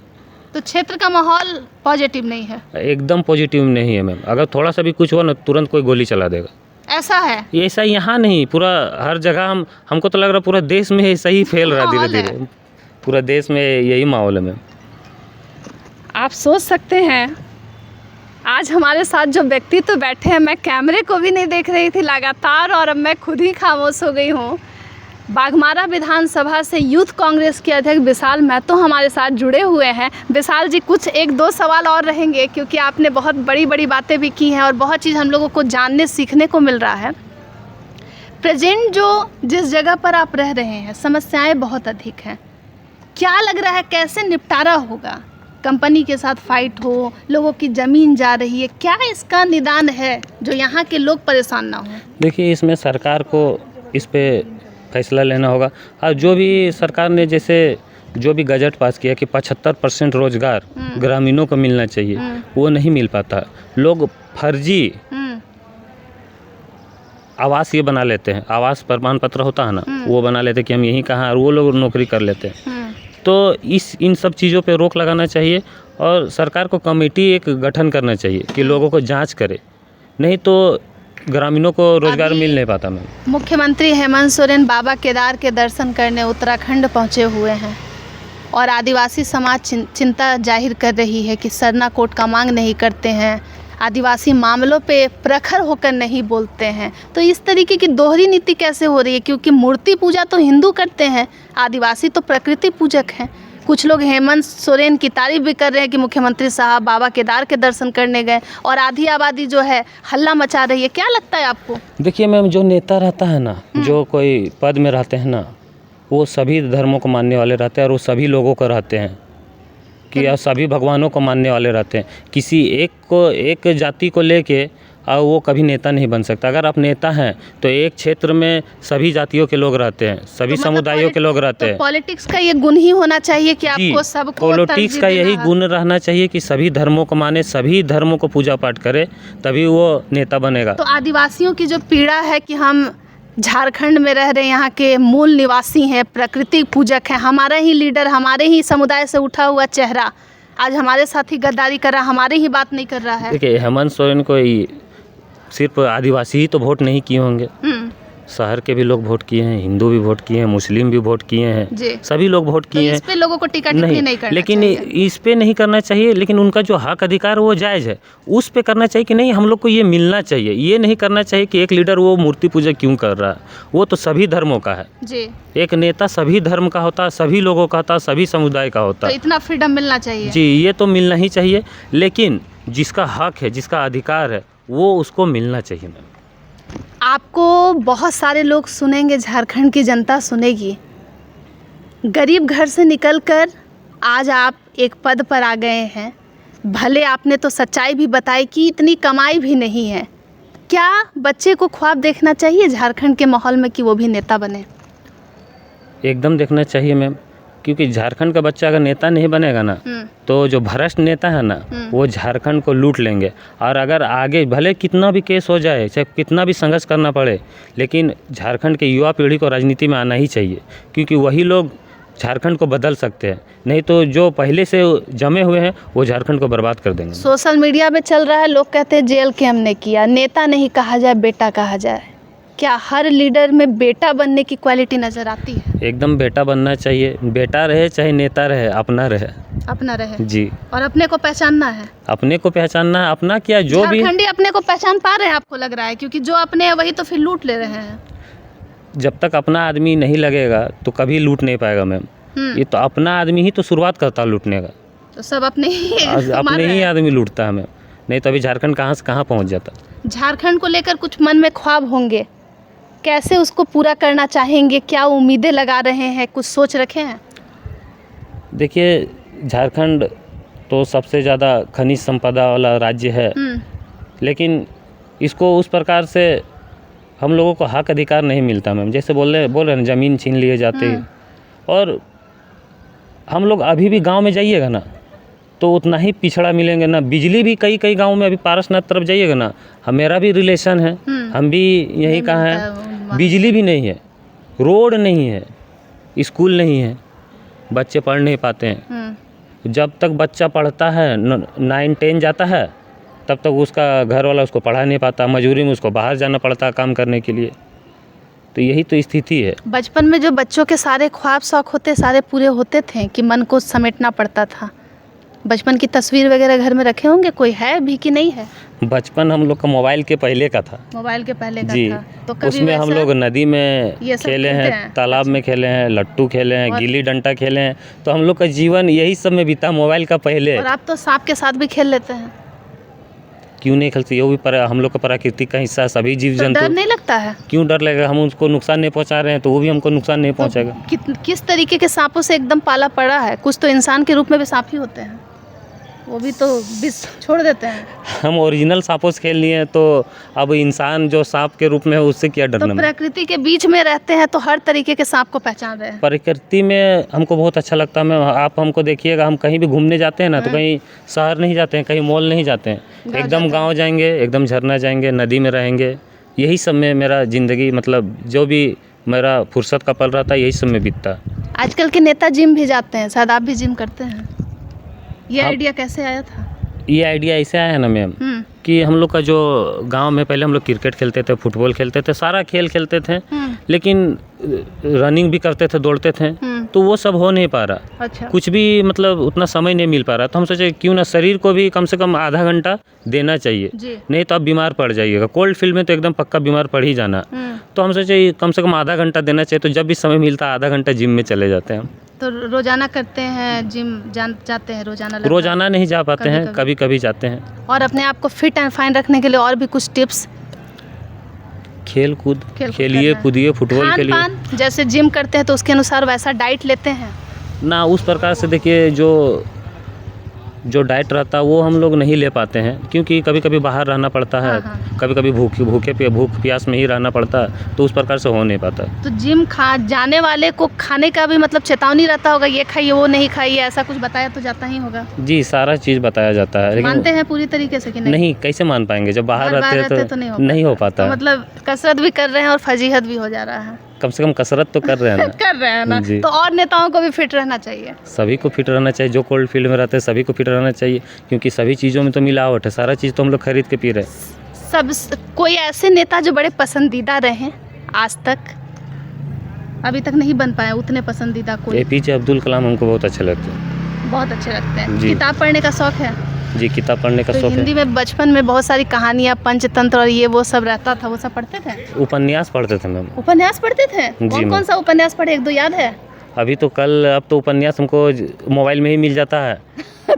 तो क्षेत्र का माहौल पॉजिटिव नहीं है? एकदम पॉजिटिव नहीं है मैम। अगर थोड़ा सा भी कुछ हुआ ना, तुरंत कोई गोली चला देगा। ऐसा है? ये ऐसा यहाँ नहीं, पूरा हर जगह। हमको तो लग रहा पूरा देश में ऐसा ही फैल रहा है धीरे धीरे। पूरा देश में यही माहौल है मैम। आप सोच सकते हैं आज हमारे साथ जो व्यक्ति तो बैठे हैं, मैं कैमरे को भी नहीं देख रही थी लगातार और अब मैं खुद ही खामोश हो गई हूँ। बाघमारा विधानसभा से यूथ कांग्रेस के अध्यक्ष विशाल महतो हमारे साथ जुड़े हुए हैं। विशाल जी, कुछ एक दो सवाल और रहेंगे क्योंकि आपने बहुत बड़ी बातें भी की हैं और बहुत चीज़ हम लोगों को जानने सीखने को मिल रहा है। प्रेजेंट जो जिस जगह पर आप रह रहे हैं, समस्याएं बहुत अधिक हैं। क्या लग रहा है कैसे निपटारा होगा? कंपनी के साथ फाइट हो, लोगों की ज़मीन जा रही है, क्या इसका निदान है जो यहाँ के लोग परेशान ना हो? देखिए, इसमें सरकार को इस पे फैसला लेना होगा। और जो भी सरकार ने जैसे जो भी गजट पास किया कि 75% रोजगार ग्रामीणों को मिलना चाहिए, वो नहीं मिल पाता। लोग फर्जी आवास ये बना लेते हैं, आवास प्रमाण पत्र होता है ना, वो बना लेते हैं कि हम यहीं कहाँ, और वो लोग नौकरी कर लेते हैं। तो इन सब चीज़ों पे रोक लगाना चाहिए और सरकार को कमेटी एक गठन करना चाहिए कि लोगों को जांच करे, नहीं तो ग्रामीणों को रोजगार मिल नहीं पाता। मैम, मुख्यमंत्री हेमंत सोरेन बाबा केदार के दर्शन करने उत्तराखंड पहुंचे हुए हैं और आदिवासी समाज चिंता जाहिर कर रही है कि सरना कोट का मांग नहीं करते हैं, आदिवासी मामलों पे प्रखर होकर नहीं बोलते हैं। तो इस तरीके की दोहरी नीति कैसे हो रही है? क्योंकि मूर्ति पूजा तो हिंदू करते हैं, आदिवासी तो प्रकृति पूजक हैं। कुछ लोग हेमंत सोरेन की तारीफ भी कर रहे हैं कि मुख्यमंत्री साहब बाबा केदार के दर्शन करने गए, और आधी आबादी जो है हल्ला मचा रही है। क्या लगता है आपको? देखिए मैम, जो नेता रहता है ना, जो कोई पद में रहते हैं ना, वो सभी धर्मों को मानने वाले रहते हैं और वो सभी लोगों को रहते हैं कि सभी भगवानों को मानने वाले रहते हैं। किसी एक जाति को लेके और वो कभी नेता नहीं बन सकता। अगर आप नेता हैं तो एक क्षेत्र में सभी जातियों के लोग रहते हैं, सभी समुदायों के लोग रहते हैं। पॉलिटिक्स का ये गुण ही होना चाहिए कि आपको सबको पॉलिटिक्स का यही गुण रहना चाहिए कि सभी धर्मों को माने, सभी धर्मों को पूजा पाठ करे, तभी वो नेता बनेगा। तो आदिवासियों की जो पीड़ा है कि हम झारखंड में रह रहे, यहाँ के मूल निवासी हैं, प्रकृति पूजक हैं, हमारा ही लीडर, हमारे ही समुदाय से उठा हुआ चेहरा आज हमारे साथ ही गद्दारी कर रहा, हमारे ही बात नहीं कर रहा है। देखिए, हेमंत सोरेन को सिर्फ आदिवासी ही तो वोट नहीं किए होंगे, शहर के भी लोग वोट किए हैं, हिंदू भी वोट किए हैं, मुस्लिम भी वोट किए हैं, सभी लोग वोट किए हैं। इस पे लोगों को टिकट नहीं करना लेकिन चाहिए। इस पे नहीं करना चाहिए, लेकिन उनका जो हक अधिकार वो जायज़ है, उस पे करना चाहिए कि नहीं हम लोग को ये मिलना चाहिए। ये नहीं करना चाहिए कि एक लीडर वो मूर्ति पूजा क्यों कर रहा है। वो तो सभी धर्मों का है जी। एक नेता सभी धर्म का होता है, सभी लोगों का होता है, सभी समुदाय का होता है। तो इतना फ्रीडम मिलना चाहिए जी, ये तो मिलना ही चाहिए, लेकिन जिसका हक है, जिसका अधिकार है, वो उसको मिलना चाहिए। मैम, आपको बहुत सारे लोग सुनेंगे, झारखंड की जनता सुनेगी। गरीब घर से निकलकर आज आप एक पद पर आ गए हैं। भले आपने तो सच्चाई भी बताई कि इतनी कमाई भी नहीं है। क्या बच्चे को ख्वाब देखना चाहिए झारखंड के माहौल में कि वो भी नेता बने? एकदम देखना चाहिए मैम, क्योंकि झारखंड का बच्चा अगर नेता नहीं बनेगा ना, तो जो भ्रष्ट नेता है ना, वो झारखंड को लूट लेंगे। और अगर आगे भले कितना भी केस हो जाए, चाहे कितना भी संघर्ष करना पड़े, लेकिन झारखंड के युवा पीढ़ी को राजनीति में आना ही चाहिए, क्योंकि वही लोग झारखंड को बदल सकते हैं। नहीं तो जो पहले से जमे हुए हैं वो झारखंड को बर्बाद कर देंगे। सोशल मीडिया पे चल रहा है, लोग कहते हैं जेल के हमने किया, नेता नहीं कहा जाए, बेटा कहा जाए। क्या हर लीडर में बेटा बनने की क्वालिटी नज़र आती है? एकदम बेटा बनना चाहिए। बेटा रहे चाहे नेता रहे, अपना रहे। अपना रहे जी। और अपने को पहचानना है। अपने को पहचानना है, अपना क्या जो भी। झारखंडी अपने को पहचान पा रहे हैं आपको लग रहा है? क्योंकि जो अपने हैं वही तो फिर लूट ले रहे हैं। जब तक अपना आदमी नहीं लगेगा तो कभी लूट नहीं पाएगा मैम। ये तो अपना आदमी ही तो शुरुआत करता है लूटने का। तो सब अपने ही अपने ही आदमी लूटता है मैम। नहीं तो अभी झारखंड कहाँ से कहाँ पहुँच जाता। झारखंड को लेकर कुछ मन में ख्वाब होंगे, कैसे उसको पूरा करना चाहेंगे, क्या उम्मीदें लगा रहे हैं, कुछ सोच रखे हैं? देखिए, झारखंड तो सबसे ज़्यादा खनिज संपदा वाला राज्य है, लेकिन इसको उस प्रकार से हम लोगों को हक अधिकार नहीं मिलता मैम। जैसे बोल रहे हैं ज़मीन छीन लिए जाते हैं, और हम लोग अभी भी गांव में जाइएगा ना तो उतना ही पिछड़ा मिलेंगे ना। बिजली भी कई गांव में, अभी पारसनाथ तरफ जाइएगा ना, मेरा भी रिलेशन है, हम भी यहीं कहाँ हैं, बिजली भी नहीं है, रोड नहीं है, स्कूल नहीं है, बच्चे पढ़ नहीं पाते हैं। जब तक बच्चा पढ़ता है 9-10 जाता है तब तक उसका घर वाला उसको पढ़ा नहीं पाता, मजबूरी में उसको बाहर जाना पड़ता है काम करने के लिए। तो यही तो स्थिति है। बचपन में जो बच्चों के सारे ख्वाब शौक होते सारे पूरे होते थे कि मन को समेटना पड़ता था? बचपन की तस्वीर वगैरह घर में रखे होंगे, कोई है भी कि नहीं है? बचपन हम लोग का मोबाइल के पहले का था। मोबाइल के पहले का जी था तो कभी उसमें हम लोग नदी में खेले हैं, तालाब में खेले हैं, लट्टू खेले हैं, गिल्ली डंडा खेले हैं। तो हम लोग का जीवन यही सब में बीता, मोबाइल का पहले। और आप तो सांप के साथ भी खेल लेते हैं। क्यों नहीं खेलते? वो भी हम लोग का प्राकृतिक का हिस्सा है। सभी जीव जंतु। डर नहीं लगता है? क्यों डर लगेगा? हम उसको नुकसान नहीं पहुंचा रहे हैं तो वो भी हमको नुकसान नहीं पहुंचाएगा। किस तरीके के सांपों से एकदम पाला पड़ा है? कुछ तो इंसान के रूप में भी सांप ही होते हैं, वो भी तो विष छोड़ देते हैं। हम ओरिजिनल सांपों से खेल लिए हैं, तो अब इंसान जो सांप के रूप में है उससे क्या डरना? तो प्रकृति के बीच में रहते हैं तो हर तरीके के सांप को पहचान रहे हैं। प्रकृति में हमको बहुत अच्छा लगता है मैम। आप हमको देखिएगा, हम कहीं भी घूमने जाते हैं ना तो कहीं शहर नहीं जाते हैं, कहीं मॉल नहीं जाते हैं, एकदम गाँव जाएंगे, एकदम झरना जाएंगे, नदी में रहेंगे। यही सब में मेरा ज़िंदगी, मतलब जो भी मेरा फुर्सत का पल रहता है यही सब में बीतता। आजकल के नेता जिम भी जाते हैं, शायद आप भी जिम करते हैं। ये आइडिया कैसे आया था? ये आइडिया ऐसे आया है ना मैम कि हम लोग का जो गांव में पहले हम लोग क्रिकेट खेलते थे, फुटबॉल खेलते थे, सारा खेल खेलते थे, लेकिन रनिंग भी करते थे, दौड़ते थे, तो वो सब हो नहीं पा रहा। अच्छा। कुछ भी मतलब उतना समय नहीं मिल पा रहा। तो हम सोचे क्यों ना शरीर को भी कम से कम आधा घंटा देना चाहिए, नहीं तो आप बीमार पड़ जाइएगा। कोल्ड फील्ड में तो एकदम पक्का बीमार पड़ ही जाना। तो हम सोचे कम से कम आधा घंटा देना चाहिए। तो जब भी समय मिलता है आधा घंटा जिम में चले जाते हैं। तो रोजाना करते हैं जिम? जाते हैं रोजाना? रोजाना नहीं जा पाते हैं, कभी कभी जाते हैं। और अपने आप को फिट एंड फाइन रखने के लिए और भी कुछ टिप्स? खेल कूद खेलिए, कूदिए, फुटबॉल खेलिए। जैसे जिम करते हैं तो उसके अनुसार वैसा डाइट लेते हैं ना? उस प्रकार से देखिए, जो डाइट रहता है वो हम लोग नहीं ले पाते हैं, क्योंकि कभी कभी बाहर रहना पड़ता है, कभी कभी भूख प्यास में ही रहना पड़ता है, तो उस प्रकार से हो नहीं पाता। तो जिम जाने वाले को खाने का भी मतलब चेतावनी रहता होगा, ये खाइए वो नहीं खाइए, ऐसा कुछ बताया तो जाता ही होगा? जी, सारा चीज़ बताया जाता है। लेकिन मानते हैं पूरी तरीके से कि नहीं? कैसे मान पाएंगे? जब बाहर रहते हैं तो नहीं हो पाता। तो मतलब कसरत भी कर रहे हैं और फजीहत भी हो जा रहा है। कम से कम कसरत तो कर रहे हैं ना। कर रहे हैं ना। तो और नेताओं को भी फिट रहना चाहिए। सभी को फिट रहना चाहिए, जो कोल्ड फील्ड में रहते हैं सभी को फिट रहना चाहिए, क्योंकि सभी चीज़ों में तो मिलावट है। सारा चीज़ तो हम लोग खरीद के पी रहे हैं। कोई ऐसे नेता जो बड़े पसंदीदा रहे आज तक? अभी तक नहीं बन पाए उतने पसंदीदा कोई? APJ अब्दुल कलाम हमको बहुत अच्छे लगते हैं। बहुत अच्छे लगते हैं। किताब पढ़ने का शौक है? जी, किताब पढ़ने का शौक है। हिंदी में बचपन में बहुत सारी कहानियाँ, पंचतंत्र और ये वो सब रहता था, वो सब पढ़ते थे? उपन्यास पढ़ते थे मैम। उपन्यास पढ़ते थे? कौन सा उपन्यास पढ़े, एक दो याद है? अभी तो अब तो उपन्यास हमको मोबाइल में ही मिल जाता है।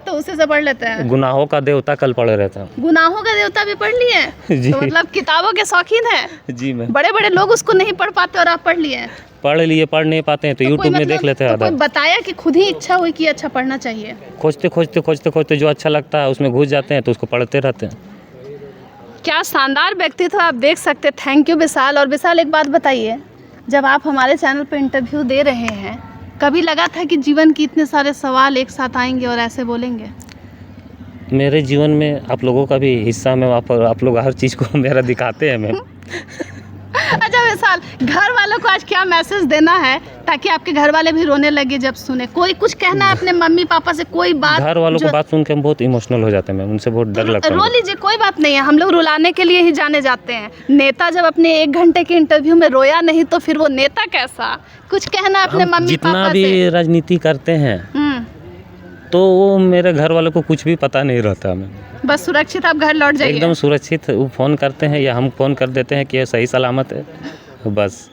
तो उसे से पढ़ लेते हैं। गुनाहों का देवता कल पढ़ रहे थे। गुनाहों का देवता भी पढ़ लिए? तो मतलब किताबों के शौकीन है। जी मैम। बड़े बड़े लोग उसको नहीं पढ़ पाते और आप पढ़ लिए? पढ़ नहीं पाते हैं तो यूट्यूब में देख लेते हैं। तो बताया कि खुद ही इच्छा हुई कि अच्छा पढ़ना चाहिए? खोजते जो अच्छा लगता है उसमें घुस जाते हैं, तो उसको पढ़ते रहते हैं। क्या शानदार व्यक्तित्व आप देख सकते। थैंक यू विशाल। और विशाल, एक बात बताइए, जब आप हमारे चैनल पर इंटरव्यू दे रहे हैं, कभी लगा था कि जीवन के इतने सारे सवाल एक साथ आएंगे और ऐसे बोलेंगे? मेरे जीवन में आप लोगों का भी हिस्सा में आप लोग हर चीज़ को मेरा दिखाते हैं मैम। अच्छा विशाल, घर वालों को आज क्या मैसेज देना है ताकि आपके घर वाले भी रोने लगे जब सुने? कोई कुछ कहना है अपने मम्मी पापा से? कोई बात? घर वालों को बात सुन के हम बहुत इमोशनल हो जाते हैं मैम, उनसे बहुत डर लगता है। रो लीजिए, कोई बात नहीं है, हम लोग रुलाने के लिए ही जाने जाते हैं। नेता जब अपने 1 घंटे के इंटरव्यू में रोया नहीं तो फिर वो नेता कैसा? कुछ कहना अपने मम्मी पापा से? जितना भी राजनीति करते हैं तो वो मेरे घर वालों को कुछ भी पता नहीं रहता। मैं बस सुरक्षित आप घर लौट जाइए। एकदम सुरक्षित। वो फ़ोन करते हैं या हम फ़ोन कर देते हैं कि ये सही सलामत है, बस।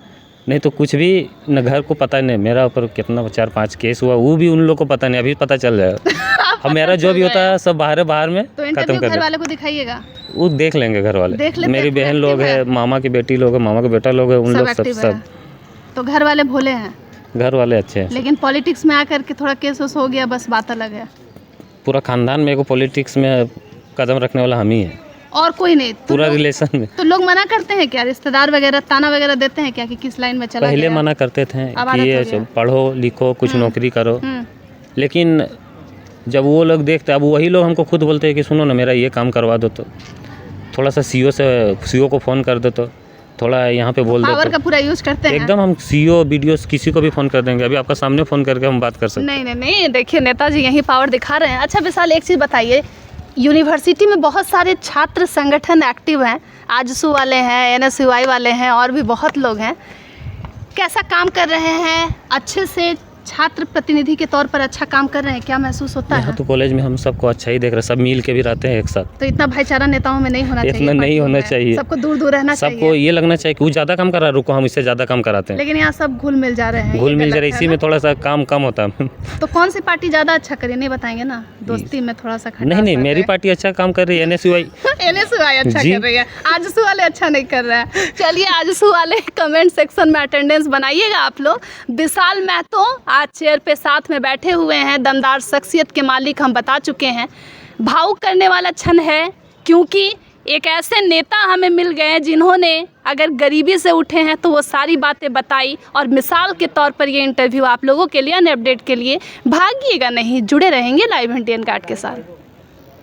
नहीं तो कुछ भी न, घर को पता नहीं मेरा ऊपर कितना 4-5 केस हुआ, वो भी उन लोगों को पता नहीं, अभी पता चल जाएगा। अब मेरा जो भी होता है सब बाहर में तो खत्म कर घर वाले को दिखाइएगा, वो देख लेंगे घर वाले। देख लेते मेरी बहन लोग है, मामा की बेटी लोग है, मामा का बेटा लोग है, उन लोग सब। तो घर वाले भोले हैं, घर वाले अच्छे हैं। लेकिन पॉलिटिक्स में आकर के थोड़ा केस हो गया, बस बात अलग है। पूरा खानदान में को पॉलिटिक्स में कदम रखने वाला हम ही है, और कोई नहीं। पूरा रिलेशन में। तो लोग मना करते हैं क्या, रिश्तेदार वगैरह ताना वगैरह देते हैं क्या कि किस लाइन में चला गया? पहले मना करते थे कि ये पढ़ो लिखो कुछ नौकरी करो, लेकिन जब वो लोग देखते, अब वही लोग हमको खुद बोलते हैं कि सुनो ना मेरा ये काम करवा दो, तो थोड़ा सा सीओ को फ़ोन कर दो, तो थोड़ा यहाँ पे बोल दो, पावर का पूरा यूज़ करते हैं एकदम। हम सीओ वीडियोस किसी को भी फ़ोन कर देंगे, अभी आपका सामने फ़ोन करके हम बात कर सकते हैं। नहीं, देखिए नेताजी यही पावर दिखा रहे हैं। अच्छा विशाल, एक चीज़ बताइए, यूनिवर्सिटी में बहुत सारे छात्र संगठन एक्टिव हैं, आजसू वाले हैं, NSUI वाले हैं, और भी बहुत लोग हैं। कैसा काम कर रहे हैं? अच्छे से छात्र प्रतिनिधि के तौर पर अच्छा काम कर रहे हैं, क्या महसूस होता है? तो कॉलेज में हम सबको अच्छा ही देख रहे हैं, सब मिल के भी रहते हैं एक साथ। तो इतना भाईचारा नेताओं में नहीं होना चाहिए, इतना नहीं होना चाहिए, सबको दूर दूर रहना चाहिए। सबको ये लगना चाहिए कि वो ज़्यादा काम कर रहा है, रुको हम इससे ज़्यादा काम कराते हैं। लेकिन यहाँ सब घुल मिल जा रहे हैं, घुल मिल जा रहे हैं, इसी में थोड़ा सा काम कम होता है। तो कौन सी पार्टी ज़्यादा अच्छा करे, नहीं बताएंगे ना, दोस्ती में थोड़ा सा नहीं, मेरी पार्टी अच्छा काम कर रही है, NSUI अच्छा कर रही है, आजसू वाले अच्छा नहीं कर रहा है। चलिए, आजसू वाले कमेंट सेक्शन में अटेंडेंस बनाइएगा आप लोग। विशाल महतो आज चेयर पे साथ में बैठे हुए हैं, दमदार शख्सियत के मालिक हम बता चुके हैं। भावुक करने वाला क्षण है, क्योंकि एक ऐसे नेता हमें मिल गए हैं जिन्होंने अगर गरीबी से उठे हैं तो वो सारी बातें बताई, और मिसाल के तौर पर ये इंटरव्यू आप लोगों के लिए, अन्य अपडेट के लिए भागिएगा नहीं, जुड़े रहेंगे लाइव इंडियन गार्ड के साथ।